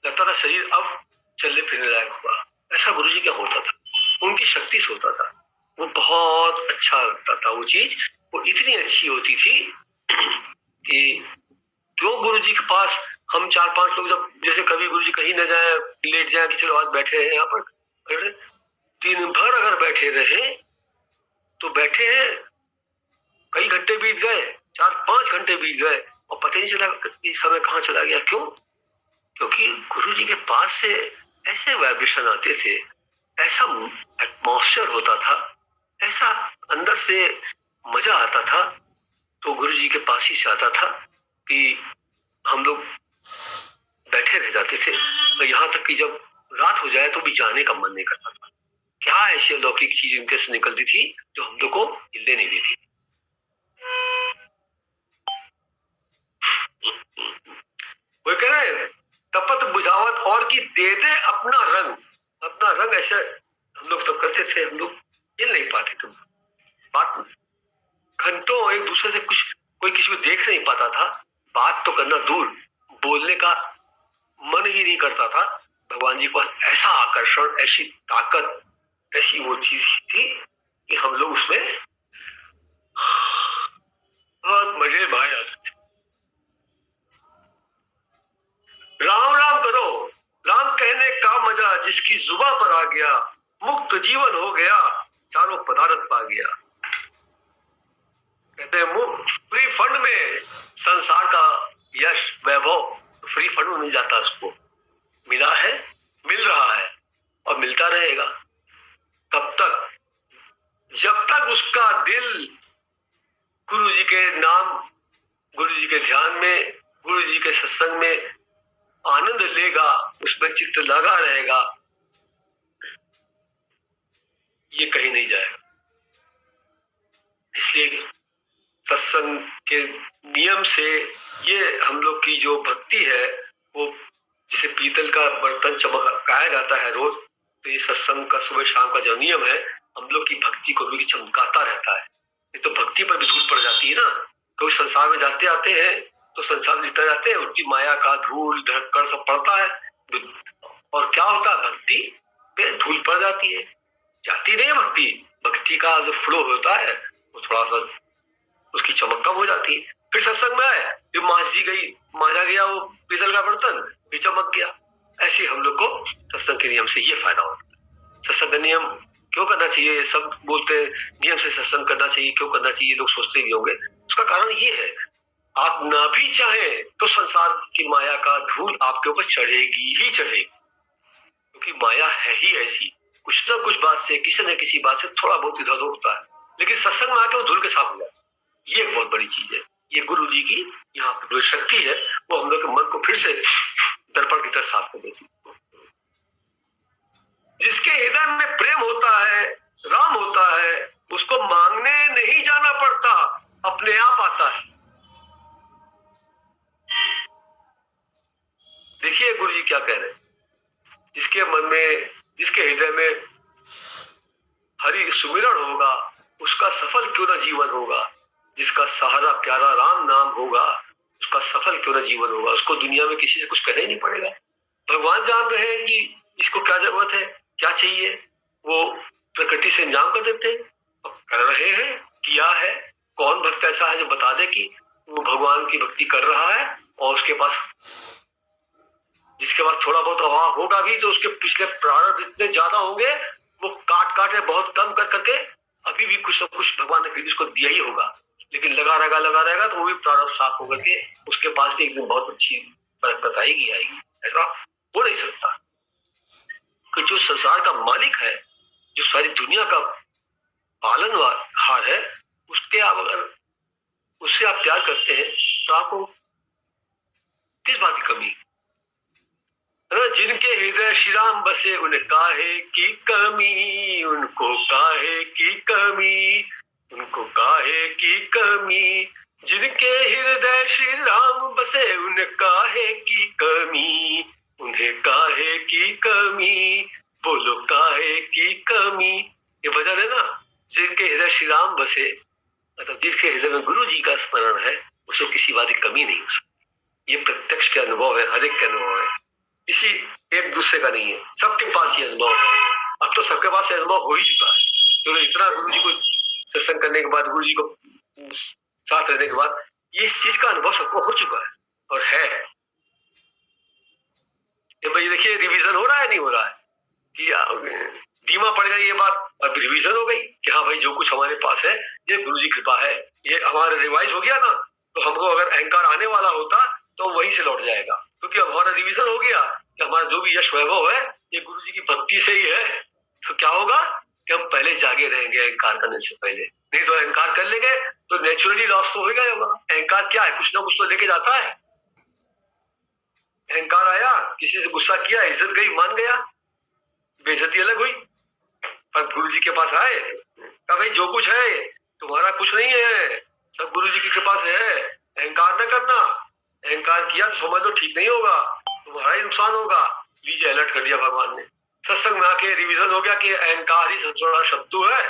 S1: लगता था शरीर अब चलने फिरने लायक हुआ। ऐसा गुरु जी क्या होता था, उनकी शक्ति से होता था। वो बहुत अच्छा लगता था। वो चीज वो इतनी अच्छी होती थी कि क्यों गुरु जी के पास हम 4-5 लोग, जब जैसे कभी गुरु जी कहीं न जाए, लेट जाए कि चलो आज बैठे हैं यहाँ पर, दिन भर अगर बैठे रहे तो बैठे हैं, कई घंटे बीत गए, 4-5 घंटे बीत गए और पता नहीं चला कि समय कहाँ चला गया। क्यों? क्योंकि गुरु जी के पास से ऐसे वाइब्रेशन आते थे, ऐसा एटमॉस्फेयर होता था, ऐसा अंदर से मजा आता था। तो गुरु जी के पास ही से आता था कि हम लोग बैठे रह जाते थे। और यहाँ तक कि जब रात हो जाए तो भी जाने का मन नहीं करता था। क्या ऐसी अलौकिक चीज इनके से निकलती थी जो हम लोग को हिलने नहीं देती। वो कह रहे हैं तपत बुझावत और की दे दे अपना रंग। अपना रंग ऐसे हम लोग तब करते थे, हम लोग हिल नहीं पाते थे। बात घंटों एक दूसरे से कुछ, कोई किसी को देख नहीं पाता था, बात तो करना दूर, बोलने का मन ही नहीं करता था। भगवान जी को ऐसा आकर्षण, ऐसी ताकत, ऐसी वो चीज थी कि हम लोग उसमें बहुत मजे भाई आते थे। राम राम करो, राम कहने का मजा जिसकी जुबान पर आ गया, मुक्त जीवन हो गया, चारों पदार्थ पा गया। कहते हैं फ्री फंड में संसार का यश वैभव फ्री फंड में मिल जाता, उसको मिला है, मिल रहा है और मिलता रहेगा। कब तक? जब तक उसका दिल गुरु जी के नाम, गुरु जी के ध्यान में, गुरु जी के सत्संग में आनंद लेगा, उसमें चित्त लगा रहेगा, ये कहीं नहीं जाएगा। इसलिए सत्संग के नियम से ये हम लोग की जो भक्ति है, वो जिसे पीतल का बर्तन चमकाया जाता है रोज, तो ये सत्संग का सुबह शाम का जो नियम है, हम लोग की भक्ति को भी चमकाता रहता है। ये तो भक्ति पर भी धूल पड़ जाती है ना। क्योंकि संसार में जाते आते हैं तो संसार में जीता जाते हैं, उनकी माया का धूल ढक्कन सब पड़ता है, और क्या होता है, भक्ति पे धूल पड़ जाती है, जाती नहीं भक्ति। भक्ति का जो फ्लो होता है वो थोड़ा सा उसकी चमक कम हो जाती है। फिर सत्संग में आए, जो मांझी गई, मांझा गया वो पीतल का बर्तन, फिर चमक गया। ऐसे हम लोग को सत्संग के नियम से ये फायदा होता है। सत्संग का नियम क्यों करना चाहिए? सब बोलते हैं नियम से सत्संग करना चाहिए, क्यों करना चाहिए? लोग सोचते भी होंगे। उसका कारण ये है, आप ना भी चाहे तो संसार की माया का धूल आपके ऊपर चढ़ेगी ही चढ़ेगी, क्योंकि माया है ही ऐसी, कुछ ना कुछ बात से, किसी न किसी बात से थोड़ा बहुत इधर उधर होता है, लेकिन सत्संग में आके वो धूल के साफ हो जाता है। ये एक बहुत बड़ी चीज है। ये गुरु जी की यहाँ पर जो शक्ति है, वो हम लोग के मन को फिर से दर्पण की तरह साफ कर देती है। जिसके हृदय में प्रेम होता है, राम होता है, उसको मांगने नहीं जाना पड़ता, अपने आप आता है। देखिए गुरु जी क्या कह रहे हैं, जिसके मन में, जिसके हृदय में हरि सुमिरन होगा, उसका सफल क्यों ना जीवन होगा। जिसका सहारा प्यारा राम नाम होगा, उसका सफल क्यों ना जीवन होगा। उसको दुनिया में किसी से कुछ कहना ही नहीं पड़ेगा। भगवान जान रहे हैं कि इसको क्या जरूरत है, क्या चाहिए, वो प्रकृति से इंतजाम कर देते हैं, कर रहे हैं, किया है। कौन भक्त ऐसा है जो बता दे कि वो भगवान की भक्ति कर रहा है, और उसके पास, जिसके पास थोड़ा बहुत अभाव होगा भी, तो उसके पिछले प्रारब्ध इतने ज्यादा होंगे, वो काट काट बहुत कम कर करके अभी भी कुछ ना कुछ भगवान ने फिर उसको दिया ही होगा। लेकिन लगा रहेगा तो वो भी प्रारब्ध साफ होकर के उसके पास भी एक दिन बहुत अच्छी बरकत आएगी। ऐसा हो नहीं सकता कि जो संसार का मालिक है, जो सारी दुनिया का पालनहार है, उसके आप अगर उससे आप प्यार करते हैं तो आपको किस बात की कमी? जिनके हृदय श्री राम बसे, उन्हें काहे की कमी, उनको काहे की कमी, उनको काहे की कमी। जिनके हृदय श्री राम बसे, उन्हें काहे की कमी, उन्हें काहे की कमी, बोलो काहे की कमी। ये भजन है ना, जिनके हृदय श्री राम बसे, मतलब जिसके हृदय में गुरु जी का स्मरण है, उसे किसी बात की कमी नहीं हो सकती। ये प्रत्यक्ष के अनुभव है, हर एक के अनुभव है, इसी एक दूसरे का नहीं है, सबके पास ये अनुभव है। अब तो सबके पास अनुभव हो ही चुका है, क्योंकि इतना गुरु जी को सत्संग करने के बाद, गुरु जी को साथ रहने के बाद, ये इस चीज का अनुभव सबको हो चुका है और है। ये भाई देखिए, रिवीजन हो रहा है, नहीं हो रहा है कि धीमा पड़ गई ये बात, अब रिवीजन हो गई कि हाँ भाई, जो कुछ हमारे पास है ये गुरु जी कृपा है। ये हमारा रिवाइज हो गया ना, तो हमको अगर अहंकार आने वाला होता तो वहीं से लौट जाएगा, क्योंकि अब हमारा रिवीजन हो गया कि हमारा जो भी यश वैभव है ये गुरु जी की भक्ति से ही है। तो क्या होगा कि हम पहले जागे रहेंगे अहंकार करने से पहले। नहीं तो अहंकार कर लेंगे तो नेचुरली लॉस तो होगा ही होगा। अहंकार क्या है, कुछ ना कुछ तो लेके जाता है। अहंकार आया, किसी से गुस्सा किया, इज्जत गई, मान गया, बेइज्जती अलग हुई। पर गुरु जी के पास आए, कहा भाई जो कुछ है तुम्हारा कुछ नहीं है, सब गुरु जी की कृपा से है, अहंकार न करना। अहंकार किया तो समझ लो ठीक नहीं होगा, तुम्हारा ही नुकसान होगा। लीजिए, अलर्ट कर दिया भगवान ने। सत्संग में आके रिवीजन हो गया कि अहंकार ही सबसे बड़ा शत्रु है।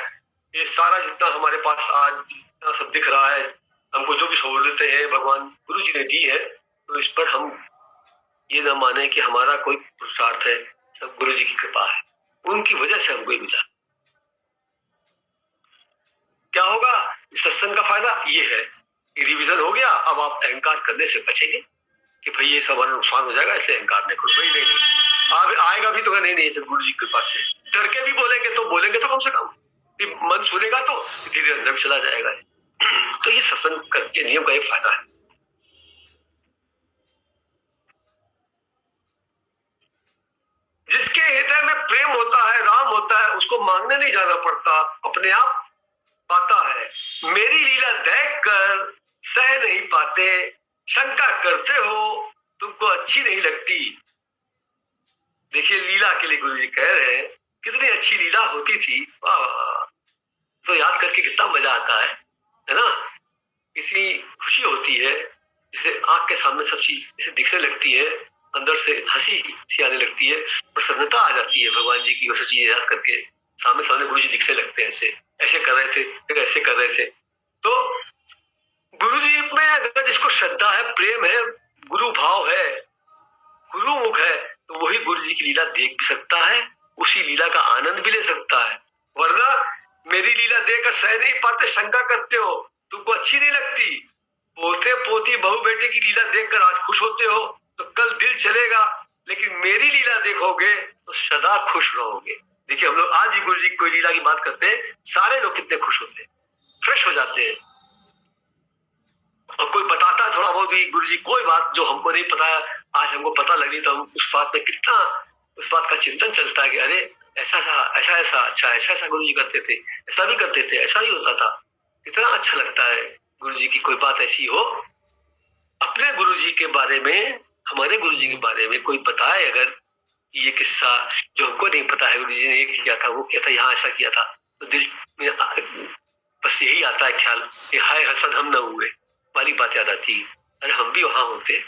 S1: ये सारा जितना हमारे पास आज जितना सब दिख रहा है, हमको जो भी सहूलतें हैं भगवान गुरु जी ने दी है, तो इस पर हम ये न माने कि हमारा कोई पुरुषार्थ है, सब गुरु जी की कृपा है, उनकी वजह से हमको ये मिला। क्या होगा इस सत्संग का फायदा? ये है कि रिवीजन हो गया, अब आप अहंकार करने से बचेंगे कि भाई ये सब हमारा नुकसान हो जाएगा, इसलिए अहंकार नहीं करो। भाई नहीं, अब आएगा भी तो नहीं, सब गुरु जी की कृपा से। डर के भी बोलेंगे तो कम से कम मन सुनेगा तो धीरे अंदर चला जाएगा। तो ये सत्संग के नियम का एक फायदा है। जिसके हृदय में प्रेम होता है, राम होता है, उसको मांगने नहीं जाना पड़ता, अपने आप पाता है। मेरी लीला देख कर सह नहीं पाते, शंका करते हो तुमको अच्छी नहीं लगती। देखिए लीला के लिए गुरु जी कह रहे हैं कितनी अच्छी लीला होती थी, वाह वाह। तो याद करके कितना मजा आता है ना, कितनी खुशी होती है, जैसे आंख के सामने सब चीज दिखने लगती है, अंदर से हंसी सी आने लगती है, प्रसन्नता आ जाती है भगवान जी की वो सब चीजें याद करके। सामने सामने गुरु जी दिखने लगते हैं, ऐसे कर रहे थे, फिर ऐसे कर रहे थे। तो गुरु जी में अगर जिसको श्रद्धा है, प्रेम है, गुरु भाव है, गुरु मुख है, तो वही गुरु जी की लीला देख भी सकता है, उसी लीला का आनंद भी ले सकता है। वरना मेरी लीला देखकर सह नहीं पाते, शंका करते हो, तुमको अच्छी नहीं लगती। पोते पोती बहू बेटे की लीला देखकर आज खुश होते हो तो कल दिल चलेगा, लेकिन मेरी लीला देखोगे तो सदा खुश रहोगे। देखिए हम लोग आज भी गुरु जी कोई लीला की बात करते हैं, सारे लोग कितने खुश होते हैं, फ्रेश हो जाते हैं। और कोई बताता है थोड़ा बहुत भी गुरु जी कोई बात जो हमको नहीं पता है, आज हमको पता लगी, तो हम उस बात में कितना उस बात का चिंतन चलता है कि अरे ऐसा था, ऐसा ऐसा, अच्छा ऐसा ऐसा गुरु जी करते थे, ऐसा भी करते थे, ऐसा भी होता था। कितना अच्छा लगता है गुरु जी की कोई बात ऐसी हो, अपने गुरु जी के बारे में, हमारे गुरु जी के बारे में कोई बताए अगर ये किस्सा जो हमको नहीं पता है, गुरु जी ने ये किया था, वो किया था, यहाँ ऐसा किया था, तो दिल में बस यही आता है ख्याल कि हाय हसन हम न हुए वाली बात याद आती है, अरे हम भी वहां होते,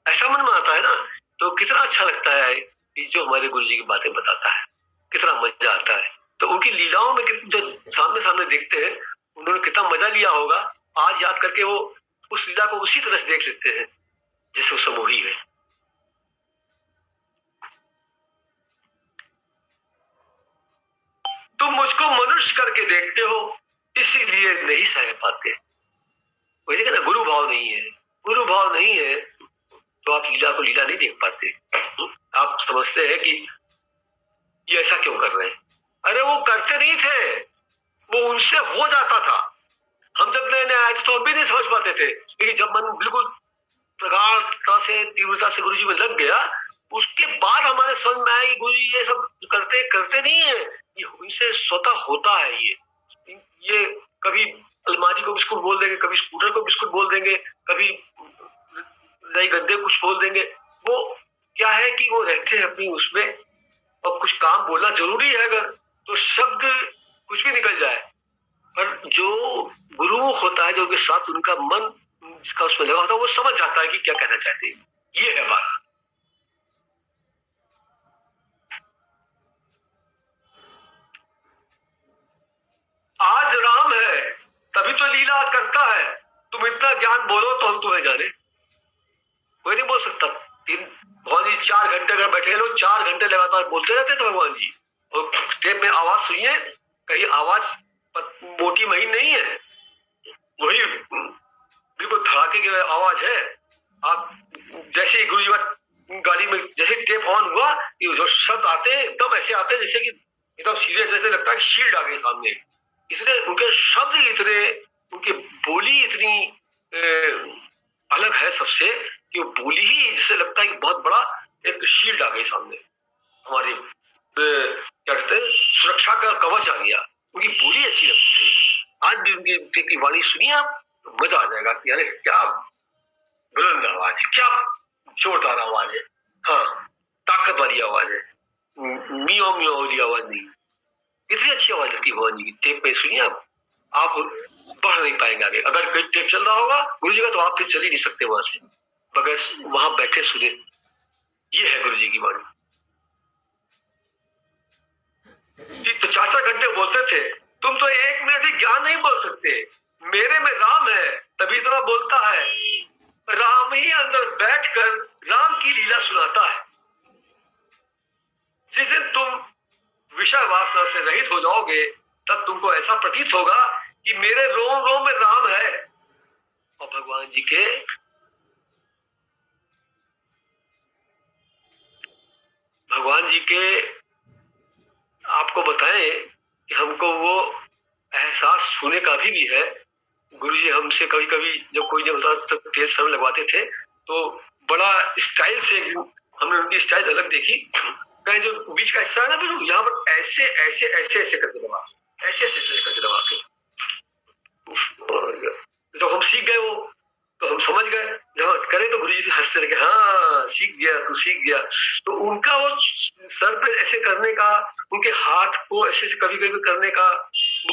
S1: ऐसा मन में आता है ना। तो कितना अच्छा लगता है कि जो हमारे गुरु जी की बातें बताता है, कितना मजा आता है। तो उनकी लीलाओं में जो सामने सामने देखते हैं, उन्होंने कितना मजा लिया होगा, आज याद करके वो उस लीला को उसी तरह से देख लेते हैं जैसे वो समोही है। तुम मुझको मनुष्य करके देखते हो, इसीलिए नहीं सह पाते। वही ना, गुरु भाव नहीं है, गुरु भाव नहीं है तो आप लीला को लीला नहीं देख पाते। आप समझते हैं कि ये ऐसा क्यों कर रहे हैं, अरे वो करते नहीं थे, वो उनसे हो जाता था। हम जब नए नए आए थे तो हम भी नहीं समझ पाते थे, लेकिन जब मन बिल्कुल प्रगाढ़ता से, तीव्रता से गुरु जी में लग गया, उसके बाद हमारे समझ में आया कि गुरु जी ये सब करते नहीं है, ये इनसे स्वतः होता है। ये कभी अलमारी को बिस्कुट बोल देंगे, कभी स्कूटर को बिस्कुट बोल देंगे, कभी नई गद्दे कुछ बोल देंगे। वो क्या है कि वो रहते हैं अपनी उसमें, और कुछ काम बोलना जरूरी है अगर तो शब्द कुछ भी निकल जाए, पर जो गुरुमुख होता है, जो के साथ उनका मन जिसका उसमें लगा होता है, वो समझ जाता है कि क्या कहना चाहते हैं। ये है बात। आज राम है तभी तो लीला करता है, तुम इतना ज्ञान बोलो तो हम तुम्हें जाने। कोई नहीं बोल सकता। भगवान जी 4 घंटे अगर बैठे लोग 4 घंटे लगातार बोलते रहते थे भगवान जी, और टेप में आवाज सुनिए, कहीं आवाज मोटी महीन नहीं है, वही बिल्कुल धड़ाके की आवाज है। आप जैसे ही गुरु जी गाड़ी में जैसे टेप ऑन हुआ, ये जो शब्द आते हैं एकदम ऐसे आते हैं जैसे कि एकदम सीरियस, जैसे लगता है शील्ड आ गई सामने। इतने उनके शब्द इतने, उनकी बोली इतनी अलग है सबसे कि वो बोली ही जैसे लगता है कि बहुत बड़ा एक शील्ड आ गई सामने, हमारी क्या कहते हैं सुरक्षा का कवच आ गया। उनकी बोली अच्छी लगती है। आज भी उनकी वाणी सुनिए आप, तो मजा आ जाएगा कि अरे क्या बुलंद आवाज है, क्या जोरदार आवाज है, हाँ ताकत वाली आवाज है, मियो मियो वाली आवाज नहीं, इतनी अच्छी आवाज लगती है भगवान जी की। टेप में सुनिए आप बढ़ नहीं पाएंगे आगे। अगर कोई टेप चल रहा होगा गुरु जी का, तो आप फिर चल ही नहीं सकते वहां से बगैर वहां बैठे सुने। ये है गुरु जी की वाणी। तो 4-4 घंटे बोलते थे, तुम तो 1 मिनट ही ज्ञान नहीं बोल सकते, मेरे में राम है तभी इतना बोलता है। राम ही अंदर बैठकर राम की लीला सुनाता है। जिस दिन तुम विषय वासना से रहित हो जाओगे, तब तुमको ऐसा प्रतीत होगा कि मेरे रोम रोम में राम है। और भगवान जी के अभी भी है। गुरुजी हमसे कभी कभी जब कोई नहीं होता तो तेल सर में लगवाते थे, तो बड़ा स्टाइल से हमने उनकी स्टाइल अलग देखी। कहे जो बीच का हिस्सा है ना, फिर यहाँ पर ऐसे ऐसे ऐसे ऐसे करके दबा, ऐसे ऐसे ऐसे करके दबा के, जब हम सीख गए वो, तो हम समझ गए। जब करे तो गुरुजी भी हंसते रहे, हाँ सीख गया तू, सीख गया। तो उनका वो सर पे ऐसे करने का, उनके हाथ को ऐसे कभी कभी करने का,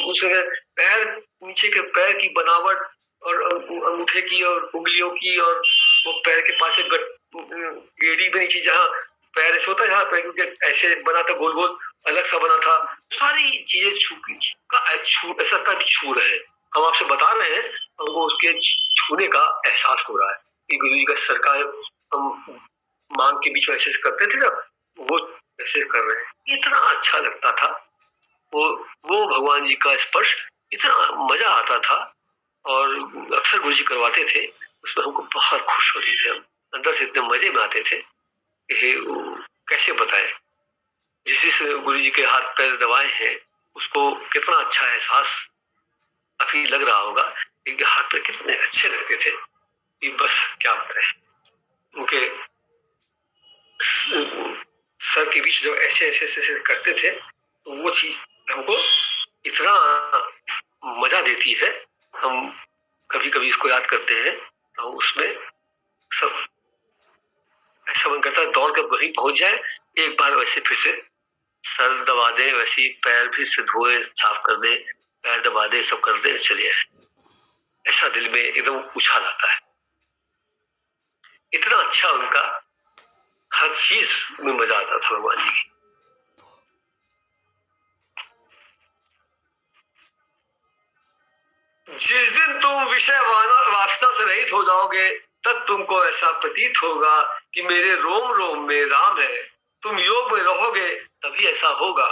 S1: उसके पैर, नीचे के पैर की बनावट और अंगूठे की और उंगलियों की, और वो पैर के पास एड़ी में नीचे जहाँ पैर ऐसे होता है, जहाँ पैर क्योंकि ऐसे बना था, गोल गोल अलग सा बना था, सारी चीजें ऐसा का छू रहे हैं। हम आपसे बता रहे हैं, हमको उसके छूने का एहसास हो रहा है कि गुरुजी का सर का हम मांग के बीच में ऐसे करते थे ना, वो ऐसे कर रहे हैं। इतना अच्छा लगता था वो भगवान जी का स्पर्श, इतना मजा आता था। और अक्सर गुरुजी करवाते थे, उसमें हमको बहुत खुश होते थे, हम अंदर से इतने मजे में आते थे कि कैसे बताएं। जिस गुरुजी के हाथ पैर दबाए हैं उसको कितना अच्छा एहसास अभी लग रहा होगा कि हाथ पैर कितने अच्छे लगते थे कि बस क्या बताएं। उनके सर के बीच जब ऐसे ऐसे ऐसे करते थे, तो वो चीज हमको इतना मजा देती है। हम कभी कभी इसको याद करते हैं तो उसमें सब ऐसा मन करता है दौड़ कर वहीं पहुंच जाए, एक बार वैसे फिर से सर दबा दे, वैसे पैर फिर से धोए, साफ कर दे, पैर दबा दे, सब कर दे, चले आए। ऐसा दिल में एकदम उछाल आता है। इतना अच्छा उनका हर चीज में मजा आता था भगवान जी की। जिस दिन तुम विषय वासना से रहित हो जाओगे, तब तुमको ऐसा प्रतीत होगा कि मेरे रोम रोम में राम है। तुम योग में रहोगे तभी ऐसा होगा।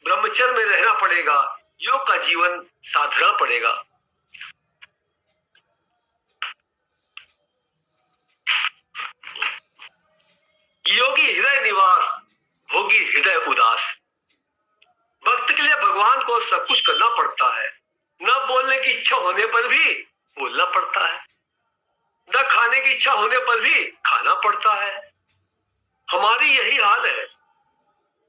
S1: ब्रह्मचर्य में रहना पड़ेगा, योग का जीवन साधना पड़ेगा। योगी हृदय निवास, भोगी हृदय उदास। भक्त के लिए भगवान को सब कुछ करना पड़ता है। न बोलने की इच्छा होने पर भी बोलना पड़ता है, न खाने की इच्छा होने पर भी खाना पड़ता है। हमारी यही हाल है।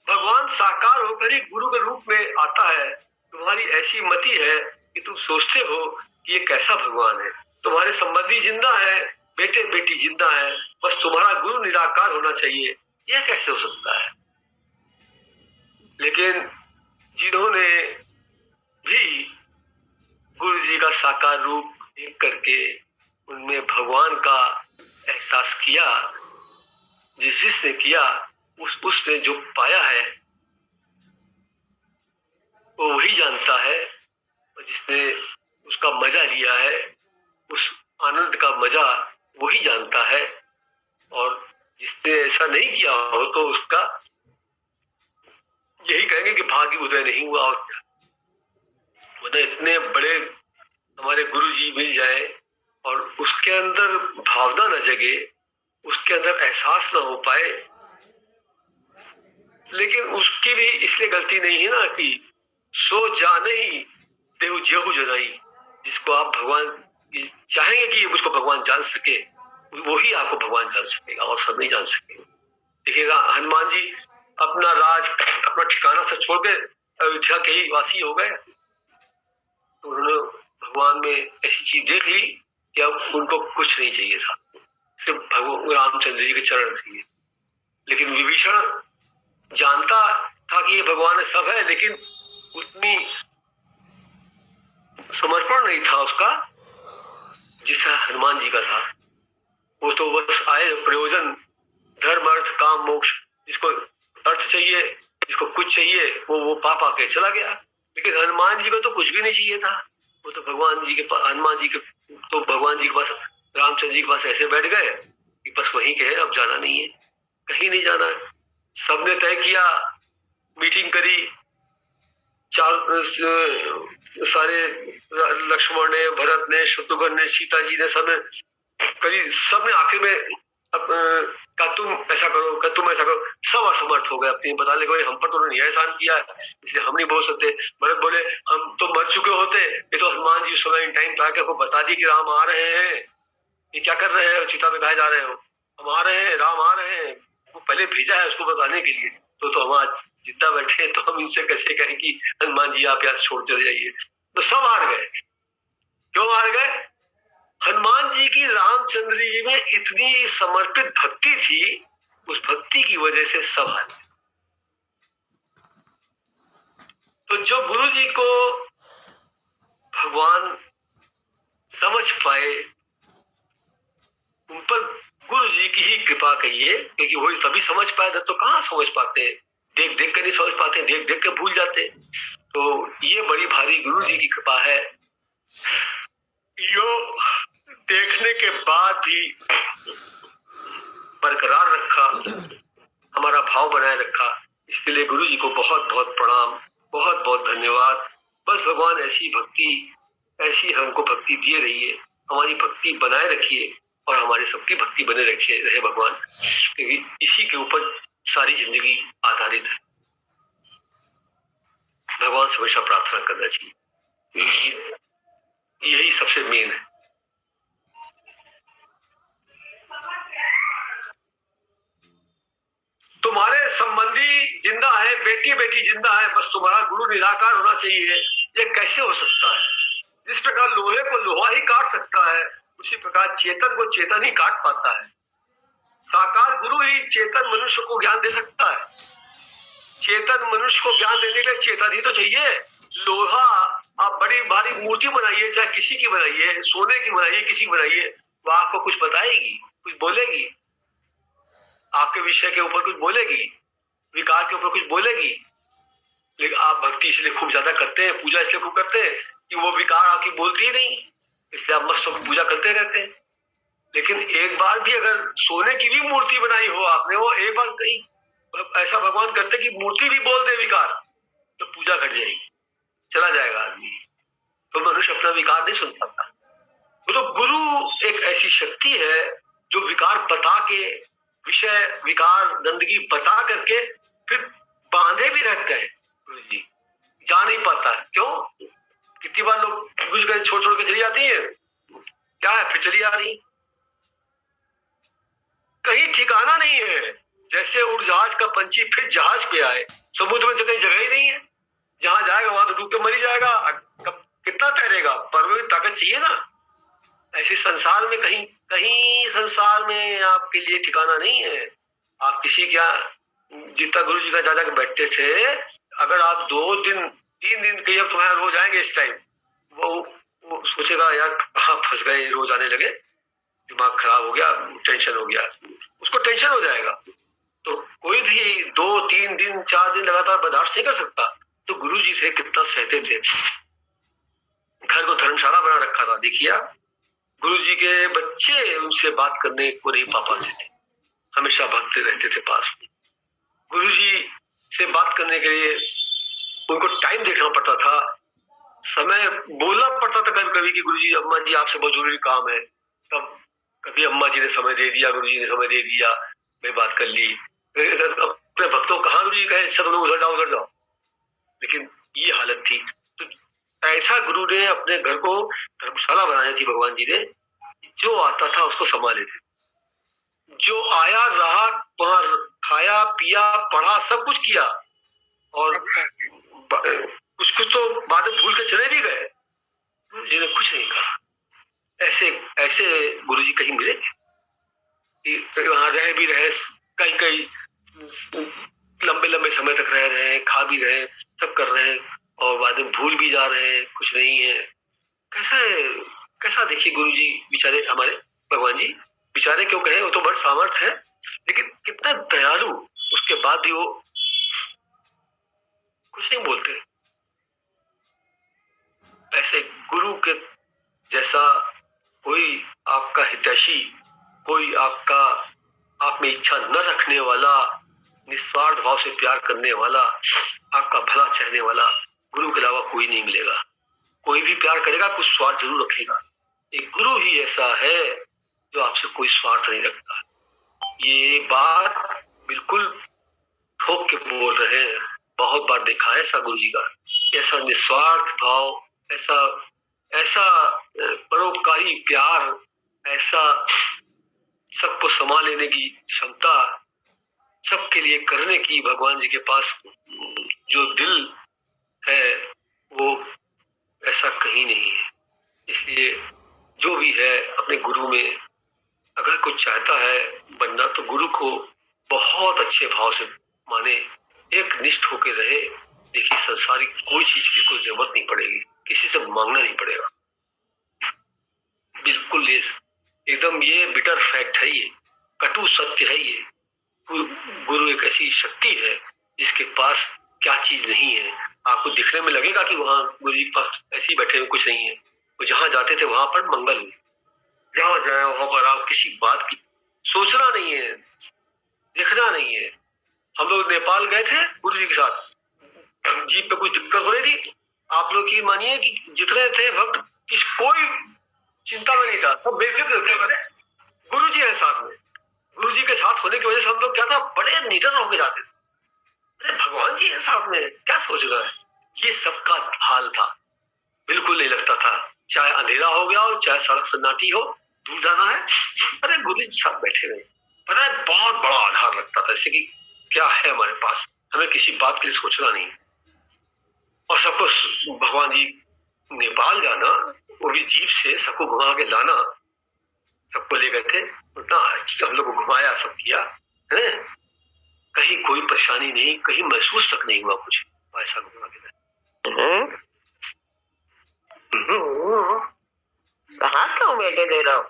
S1: भगवान साकार होकर ही गुरु के रूप में आता है। तुम्हारी ऐसी मति है कि तुम सोचते हो कि ये कैसा भगवान है। तुम्हारे संबंधी जिंदा है, बेटे बेटी जिंदा है, बस तुम्हारा गुरु निराकार होना चाहिए। यह कैसे हो सकता है? लेकिन जिन्होंने भी गुरु जी का साकार रूप देख करके उनमें भगवान का एहसास किया, जिसने किया उसने जो पाया है वो वही जानता है। जिसने उसका मजा लिया है, उस आनंद का मजा वही जानता है। और जिसने ऐसा नहीं किया हो तो उसका यही कहेंगे कि भाग्य उदय नहीं हुआ। और क्या, मतलब इतने बड़े हमारे गुरु जी मिल जाए और उसके अंदर भावना न जगे, उसके अंदर एहसास ना हो पाए। लेकिन उसकी भी इसलिए गलती नहीं है ना कि सो जाने ही देहु जेहु जनाई। जिसको आप भगवान चाहेंगे कि मुझको भगवान जान सके, वही आपको भगवान जान सकेगा, और सब नहीं जान सकेगा। देखिएगा हनुमान जी अपना राज, अपना ठिकाना सब छोड़ के अयोध्या के ही वासी हो गए। तो उन्होंने भगवान में ऐसी चीज देख ली कि अब उनको कुछ नहीं चाहिए था, सिर्फ भगवान रामचंद्र जी के चरण चाहिए। लेकिन विभीषण जानता था कि ये भगवान सब है, लेकिन उतनी समर्पण नहीं था उसका जिसका हनुमान जी का था। वो तो बस आए प्रयोजन, धर्म अर्थ काम मोक्ष, जिसको अर्थ चाहिए, जिसको कुछ चाहिए, वो पापा के चला गया। लेकिन हनुमान जी को तो कुछ भी नहीं चाहिए था। वो तो भगवान जी के पास, हनुमान जी के तो भगवान जी के पास, रामचंद्र जी के पास ऐसे बैठ गए कि बस वहीं के हैं, अब जाना नहीं है, कहीं नहीं जाना है। सबने तय किया, मीटिंग करी, सारे लक्ष्मण ने, भरत ने, शत्रुघ्न ने, सीता जी ने, सबने करी। सबने आखिर में अब का तुम ऐसा करो, का तुम ऐसा करो, सब असमर्थ हो गए अपनी बताने को, हम पर तो उन्होंने एहसान किया है इसलिए हम नहीं बोल सकते। भरत बोले हम तो मर चुके होते, ये तो हनुमान जी उस समय इन टाइम पे आके को बता दिए कि राम आ रहे हैं, ये क्या कर रहे हैं, चिता में गाए जा रहे हो, हम आ रहे हैं, राम आ रहे हैं, वो पहले भेजा है उसको बताने के लिए। तो हम आज जिंदा बैठे हैं, तो हम इनसे कैसे कहें कि हनुमान जी आप यहाँ छोड़ चले जाइए। तो सब हार गए। क्यों हार गए? हनुमान जी की रामचंद्र जी में इतनी समर्पित भक्ति थी, उस भक्ति की वजह से सब हार गए। तो जो गुरु जी को भगवान समझ पाए, उन पर गुरु जी की ही कृपा कहिए, क्योंकि वही तभी समझ पाए, तो कहाँ समझ पाते हैं, देख देख के नहीं समझ पाते, देख देख के भूल जाते। तो ये बड़ी भारी गुरु जी की कृपा है, यो देखने के बाद भी बरकरार रखा, हमारा भाव बनाए रखा। इसके लिए गुरु जी को बहुत बहुत प्रणाम, बहुत बहुत धन्यवाद। बस भगवान ऐसी भक्ति, ऐसी हमको भक्ति दिए रहिए, हमारी भक्ति बनाए रखिए और हमारे सबकी भक्ति बने रखिए रहे भगवान, क्योंकि इसी के ऊपर सारी जिंदगी आधारित है। भगवान से हमेशा प्रार्थना करना चाहिए, यही सबसे मेन है। तुम्हारे संबंधी जिंदा है, बेटी बेटी जिंदा है, बस तुम्हारा गुरु निराकार होना चाहिए। ये कैसे हो सकता है? जिस प्रकार लोहे को लोहा ही काट सकता है, उसी प्रकार चेतन को चेतन ही काट पाता है। साकार गुरु ही चेतन मनुष्य को ज्ञान दे सकता है। चेतन मनुष्य को ज्ञान देने के लिए चेतन ही तो चाहिए। लोहा आप बड़ी भारी मूर्ति बनाइए, चाहे किसी की बनाइए, सोने की बनाइए, किसी की बनाइए, वो आपको कुछ बताएगी, कुछ बोलेगी, आपके विषय के ऊपर कुछ बोलेगी, विकार के ऊपर कुछ बोलेगी। लेकिन आप भक्ति इसलिए खूब ज्यादा करते हैं, पूजा इसलिए खूब करते हैं कि वो विकार आपकी बोलती ही नहीं, इसलिए आप मस्त होकर पूजा करते रहते हैं। लेकिन एक बार भी अगर सोने की भी मूर्ति बनाई हो आपने, वो एक बार कहीं ऐसा भगवान करते कि मूर्ति भी बोल दे विकार, तो पूजा घट जाएगी, चला जाएगा आदमी। तो मनुष्य अपना विकार नहीं सुन पाता। तो गुरु एक ऐसी शक्ति है जो विकार बता के, विषय विकार गंदगी बता करके फिर बांधे भी रहते हैं। गुरु जी जा नहीं पाता। क्यों? कितनी बार लोग कुछ कर छोड़ छोड़ के चली जाती है, क्या है, फिर चली आ रही, कहीं ठिकाना नहीं है। जैसे उड़जहाज का पंछी फिर जहाज पे आए, समुद्र में कहीं जगह ही नहीं है, जहां जाएगा वहां तो डूब के मर ही जाएगा, कितना तैरेगा, पर में ताकत चाहिए ना। ऐसे संसार में कहीं कहीं संसार में आपके लिए ठिकाना नहीं है। आप किसी क्या, जितना गुरु जी का जा जाकर बैठते थे, अगर आप 2 दिन 3 दिन कहीं अब तुम्हारे रोज आएंगे इस टाइम, वो सोचेगा यार कहाँ फंस गए, रोज आने लगे, दिमाग खराब हो गया, टेंशन हो गया, उसको टेंशन हो जाएगा। तो कोई भी 2 3 दिन 4 दिन लगातार बर्दाश्त नहीं कर सकता। तो गुरु जी थे कितना सहते थे, घर को धर्मशाला बना रखा था। देखिए गुरु जी के बच्चे उनसे बात करने को नहीं पा पाते थे, हमेशा भागते रहते थे पास में। गुरु जी से बात करने के लिए उनको टाइम देखना पड़ता था, समय बोलना पड़ता था कभी कभी कि गुरु जी अम्मा जी आपसे बहुत जरूरी काम है। तब कभी अम्मा जी ने समय दे दिया, गुरु जी ने समय दे दिया, मैं बात कर ली। अपने भक्तों कहाँ गुरु जी कहे सब लोग उधर जाओ उधर जाओ, लेकिन ये हालत थी। तो ऐसा गुरु ने अपने घर को धर्मशाला बनाई थी भगवान जी ने, जो आता था उसको संभाले थे, जो आया रहा वहां खाया पिया पढ़ा सब कुछ किया, और कुछ कुछ तो बाद में भूल के चले भी गए, जिन्हें कुछ नहीं कहा। ऐसे ऐसे गुरु जी कहीं मिलेंगे? वहां रह भी रहे, कहीं कहीं लंबे लंबे समय तक रह रहे हैं, खा भी रहे हैं, सब कर रहे हैं, और बाद में भूल भी जा रहे हैं, कुछ नहीं है। कैसा कैसा देखिए गुरु जी बेचारे, हमारे भगवान जी बेचारे क्यों कहे, वो तो बड़ा सामर्थ है, लेकिन कितना दयालु, उसके बाद भी वो कुछ नहीं बोलते। ऐसे गुरु के जैसा कोई आपका हितैषी, कोई आपका आप में इच्छा न रखने वाला, निस्वार्थ भाव से प्यार करने वाला, आपका भला चाहने वाला गुरु के अलावा कोई नहीं मिलेगा। कोई भी प्यार करेगा कुछ स्वार्थ जरूर रखेगा। एक गुरु ही ऐसा है जो आपसे कोई स्वार्थ नहीं रखता। ये बात बिल्कुल ठोक के बोल रहे हैं। बहुत बार देखा है ऐसा गुरु जी का, ऐसा निस्वार्थ भाव, ऐसा ऐसा परोपकारी प्यार, ऐसा सबको संभाल लेने की क्षमता, सबके लिए करने की भगवान जी के पास जो दिल है वो ऐसा कहीं नहीं है। इसलिए जो भी है अपने गुरु में अगर कुछ चाहता है बनना तो गुरु को बहुत अच्छे भाव से माने, एक निष्ठ होकर रहे। देखिए संसारिक कोई चीज की कोई जरूरत नहीं पड़ेगी, किसी से मांगना नहीं पड़ेगा। बिल्कुल ये एकदम ये बिटर फैक्ट है, ये कटु सत्य है। ये गुरु एक ऐसी शक्ति है जिसके पास क्या चीज नहीं है। आपको दिखने में लगेगा कि वहां गुरु जी के पास ऐसे ही बैठे हुए कुछ नहीं है, वो जहां जाते थे वहां पर मंगल हुए। जहां जाए वहां पर आप किसी बात की सोचना नहीं है, देखना नहीं है। हम लोग नेपाल गए थे गुरु जी के साथ, जीप पे कुछ दिक्कत हो रही थी। आप लोग की मानिए कि जितने थे भक्त कोई चिंता में नहीं था, सब बेफिक्र थे। मैंने गुरु जी है साथ में, गुरु जी के साथ होने की वजह से हम लोग क्या था, बड़े निडर होके जाते थे। अरे भगवान जी है साथ में, क्या सोच रहा है। ये सबका हाल था, बिल्कुल नहीं लगता था, चाहे अंधेरा हो गया हो, चाहे सड़क सन्नाटी हो, दूर जाना है, अरे गुरु जी साथ बैठे हुए। पता है बहुत बड़ा आधार लगता था, जैसे कि क्या है हमारे पास, हमें किसी बात के लिए सोचना नहीं। और सबको भगवान जी नेपाल जाना, वो भी जीप से सबको घुमा के लाना, सबको ले गए थे, उतना हम लोग को घुमाया, सब किया है, कहीं कोई परेशानी नहीं, कहीं महसूस तक नहीं हुआ कुछ ऐसा घुमा के।
S3: कहाँ क्यों बेटे दे रहा हूँ?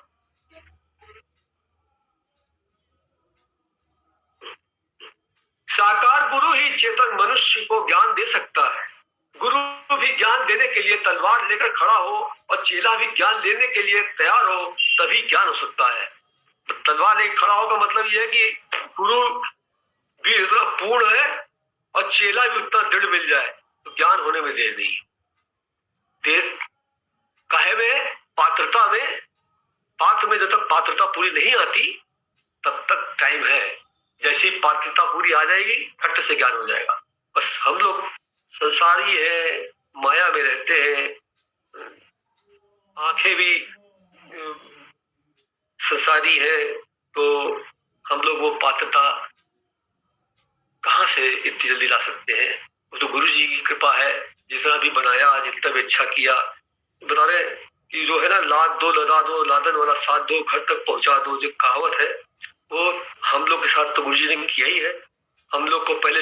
S1: साकार गुरु ही चेतन मनुष्य को ज्ञान दे सकता है। गुरु भी ज्ञान देने के लिए तलवार लेकर खड़ा हो और चेला भी ज्ञान लेने के लिए तैयार हो, तभी ज्ञान हो सकता है। तलवार लेकर खड़ा हो का मतलब यह है कि गुरु भी इतना पूर्ण है और चेला भी उतना दृढ़ मिल जाए तो ज्ञान होने में देर नहीं। देर काहे में, पात्रता में, पात्र में जब तक पात्रता पूरी नहीं आती तब तक टाइम है। जैसी पात्रता पूरी आ जाएगी फट से ज्ञान हो जाएगा। बस हम लोग संसारी है, माया में रहते हैं, आंखें भी संसारी है, तो हम लोग वो पात्रता कहाँ से इतनी जल्दी ला सकते हैं। वो तो गुरु जी की कृपा है, जितना भी बनाया, जितना भी अच्छा किया। बता रहे कि जो है ना, लाद दो लदा दो, लादन वाला साथ दो, घर तक पहुंचा दो, जो कहावत है, वो हम लोग के साथ तो गुरु जी ने किया ही है। हम लोग को पहले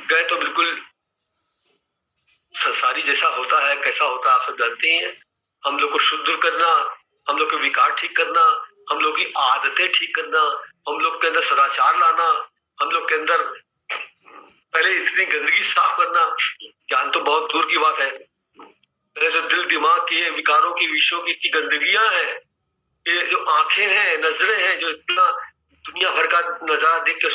S1: गए तो बिल्कुल संसारी जैसा होता है, कैसा होता है आप सब जानते ही हैं। हम लोग को शुद्ध करना, हम लोग के विकार ठीक करना, हम लोग की आदतें ठीक करना, हम लोग के अंदर सदाचार लाना, हम लोग के अंदर पहले इतनी गंदगी साफ करना। ज्ञान तो बहुत दूर की बात है, पहले तो दिल दिमाग के विकारों की, विषयों की गंदगियां हैं, ये जो आंखें हैं, नजरें हैं, जो इतना दुनिया भर का नजारा देख के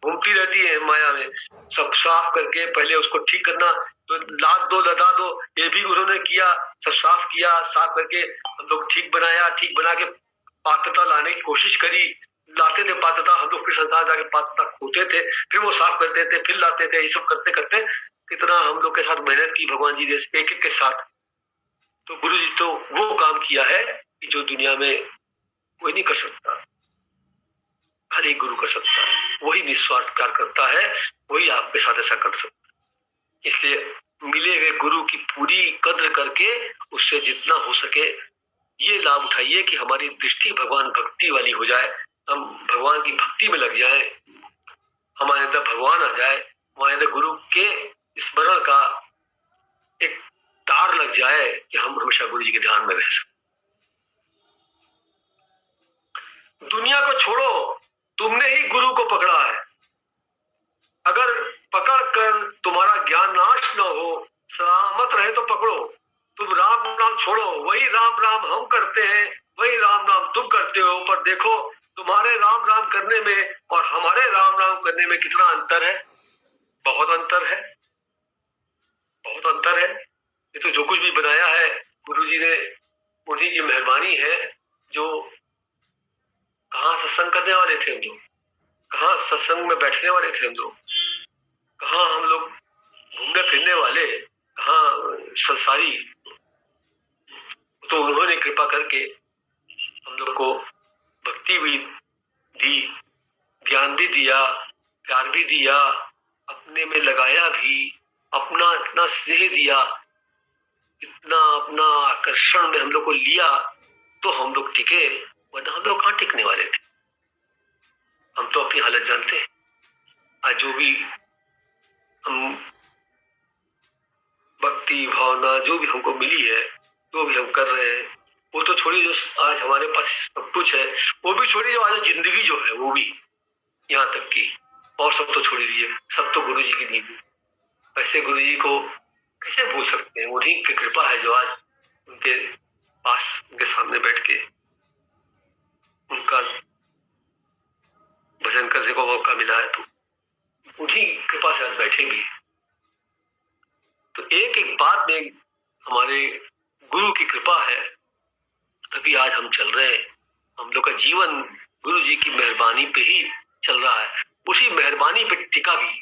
S1: घूमती रहती है माया में, सब साफ करके पहले उसको ठीक करना। तो लाद दो लदा दो, ये भी उन्होंने किया, सब साफ किया, साफ करके हम लोग ठीक बनाया, ठीक बना के पात्रता लाने की कोशिश करी, लाते थे पात्रता। हम लोग फिर संसार जाके पात्रता खोते थे, फिर वो साफ करते थे, फिर लाते थे। ये सब करते करते कितना हम लोग के साथ मेहनत की भगवान जी ने एक एक के साथ। तो गुरु जी तो वो काम किया है कि जो दुनिया में कोई नहीं कर सकता, खाली गुरु कर सकता है। वही निस्वार्थ कार्य करता है, वही आपके साथ ऐसा कर सकता है। इसलिए मिले हुए गुरु की पूरी कद्र करके उससे जितना हो सके ये लाभ उठाइए कि हमारी दृष्टि भगवान भक्ति वाली हो जाए, हम भगवान की भक्ति में लग जाए, हमारे अंदर भगवान आ जाए, हमारे अंदर गुरु के स्मरण का एक तार लग जाए कि हम हमेशा गुरु जी के ध्यान में रह सकें। दुनिया को छोड़ो, तुमने ही गुरु को पकड़ा है। अगर पकड़ कर तुम्हारा ज्ञान नाश न हो, सलामत रहे तो पकड़ो। तुम राम नाम छोड़ो, वही राम राम हम करते हैं, वही राम नाम तुम करते हो, पर देखो तुम्हारे राम राम करने में और हमारे राम राम करने में कितना अंतर है। बहुत अंतर है, बहुत अंतर है। ये तो जो कुछ भी बनाया है गुरु जी ने, उन्हीं की मेहरबानी है। जो कहाँ सत्संग करने वाले बैठने वाले थे हम लोग, कहाँ हम लोग घूमने फिरने वाले, कहाँ संसारी। तो उन्होंने कृपा करके हम लोग को भक्ति भी दी, ज्ञान भी दिया, प्यार भी दिया, अपने में लगाया भी, अपना इतना स्नेह दिया, इतना अपना आकर्षण में हम लोग को लिया, तो हम लोग टिके, वरना हम लोग कहाँ टिकने वाले थे। हम तो अपनी हालत जानते हैं। आज जो भी हम भक्ति भावना जो भी हमको मिली है, जो भी हम कर रहे हैं, वो तो छोड़िए, जो आज हमारे पास सब कुछ है वो भी छोड़िए, जो आज जिंदगी जो है वो भी यहाँ तक की, और सब तो छोड़ दीजिए, सब तो गुरु जी की दी हुई। ऐसे गुरु जी को कैसे भूल सकते हैं? उन्हीं की कृपा है जो आज उनके पास, उनके सामने बैठ के उनका भजन करने को मौका मिला है, तो उन्हीं कृपा से आज बैठे भी। तो एक एक बात में हमारे गुरु की कृपा है, तभी आज हम चल रहे हैं। हम लोग का जीवन गुरु जी की मेहरबानी पे ही चल रहा है, उसी मेहरबानी पे टिका भी।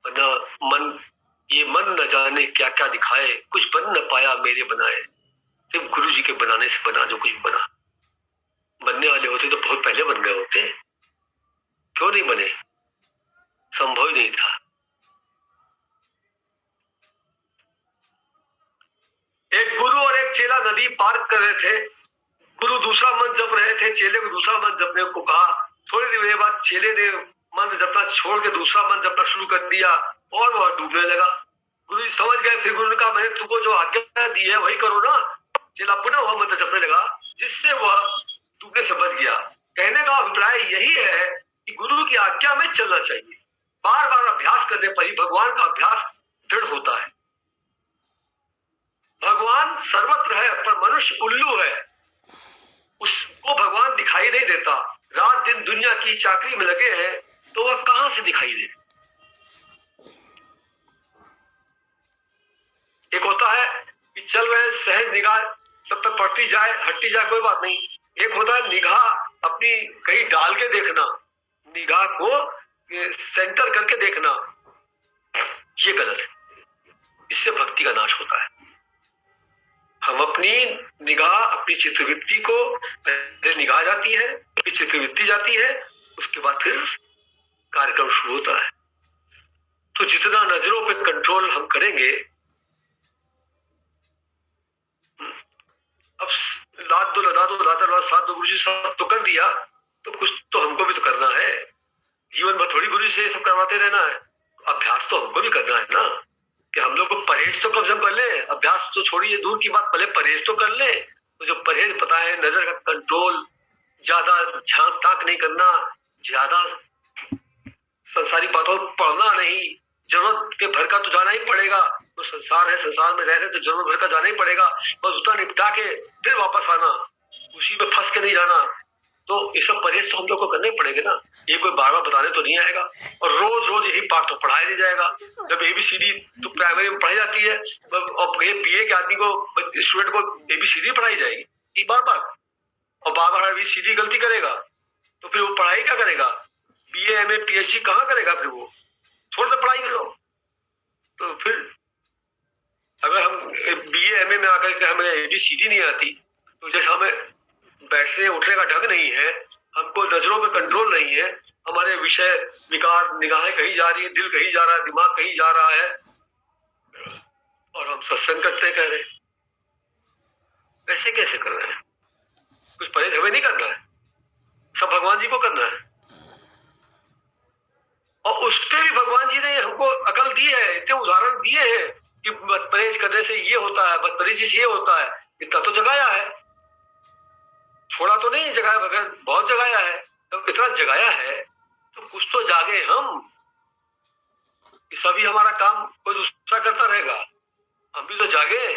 S1: वरना ये मन न जाने क्या क्या दिखाए, कुछ बन न पाया मेरे बनाए। सिर्फ गुरु जी के बनाने से बना जो कुछ बना। बनने वाले होते तो बहुत पहले बन गए होते, क्यों नहीं बने? संभव ही नहीं था। एक गुरु और एक चेला नदी पार कर रहे थे। गुरु दूसरा मंत्र जप रहे थे, चेले को दूसरा मंत्र जपने को कहा। थोड़ी देर बाद चेले ने मंत्र जपना छोड़ के दूसरा मंत्र जपना शुरू कर दिया और वह डूबने लगा। गुरु जी समझ गए। फिर गुरु ने कहा, मैंने तुमको जो आज्ञा दी है वही करो ना। चेला पुनः वह मंत्र जपने लगा, जिससे वह डूबने से बच गया। कहने का अभिप्राय यही है कि गुरु की आज्ञा में चलना चाहिए। बार बार अभ्यास करने पर ही भगवान का अभ्यास दृढ़ होता है। भगवान सर्वत्र है, पर मनुष्य उल्लू है, उसको भगवान दिखाई नहीं देता। रात दिन दुनिया की चाकरी में लगे हैं, तो वह कहां से दिखाई दे? एक होता है कि चल रहे सहज निगाह सब पर पड़ती जाए, हटती जाए, कोई बात नहीं। एक होता है निगाह अपनी कहीं डाल के देखना, निगाह को सेंटर करके देखना, ये गलत है। इससे भक्ति का नाश होता है। हम अपनी निगाह, अपनी चित्तवृत्ति को, पहले निगाह जाती है, फिर चित्तवृत्ति जाती है, उसके बाद फिर कार्यक्रम शुरू होता है। तो जितना नजरों पे कंट्रोल हम करेंगे, अब लाद दो लदा दो लादा साथ दो, गुरुजी सब तो कर दिया, तो कुछ तो हमको भी तो करना है। जीवन भर थोड़ी गुरु से सब करवाते रहना है। अभ्यास तो हमको भी करना है ना, कि हम लोग को परहेज तो कम से कम कर ले। अभ्यास तो छोड़िए दूर की बात, पहले परहेज तो कर ले। तो जो परहेज पता है, नजर का कंट्रोल, ज्यादा झांक ताक नहीं करना, ज्यादा संसारी बातों पढ़ना नहीं। जरूरत के भर का तो जाना ही पड़ेगा, तो संसार है, संसार में रह रहे तो जरूरत भर का जाना ही पड़ेगा। बस उतना निपटा के फिर वापस आना, उसी में फंस के नहीं जाना। तो ये सब परहेज तो हम लोग को करने पड़ेंगे ना। ये कोई बार बार बताने तो नहीं आएगा, और रोज रोज यही पाठ तो पढ़ाया नहीं जाएगा। जब ABCD तो प्राइमरी में पढ़ाई जाती है, और ये BA के आदमी को, स्टूडेंट को ABCD पढ़ाई जाएगी एक बार बार, और बार बार ABCD गलती करेगा तो फिर वो पढ़ाई क्या करेगा? BA MA PhD कहाँ करेगा? फिर वो छोड़ दे पढ़ाई करो। तो फिर अगर हम BA MA में आकर के हमें ABCD नहीं आती, तो जैसे हमें बैठने उठने का ढंग नहीं है, हमको नजरों पे कंट्रोल नहीं है, हमारे विषय विकार, निगाहें कहीं जा रही है, दिल कहीं जा रहा है, दिमाग कहीं जा रहा है, और हम सत्संग करते कह रहे, ऐसे कैसे कर रहे हैं? कुछ परहेज हमें नहीं करना है, सब भगवान जी को करना है। और उस पे भी भगवान जी ने हमको अकल दी है, इतने उदाहरण दिए हैं कि परहेज करने से ये होता है, बदपरहेजी से ये होता है। इतना तो जगाया है, छोड़ा तो नहीं जगाया, भगवान बहुत जगाया है। तो इतना जगाया है तो कुछ तो जागे हम। सभी हमारा काम कोई दूसरा करता रहेगा, हम भी तो जागे।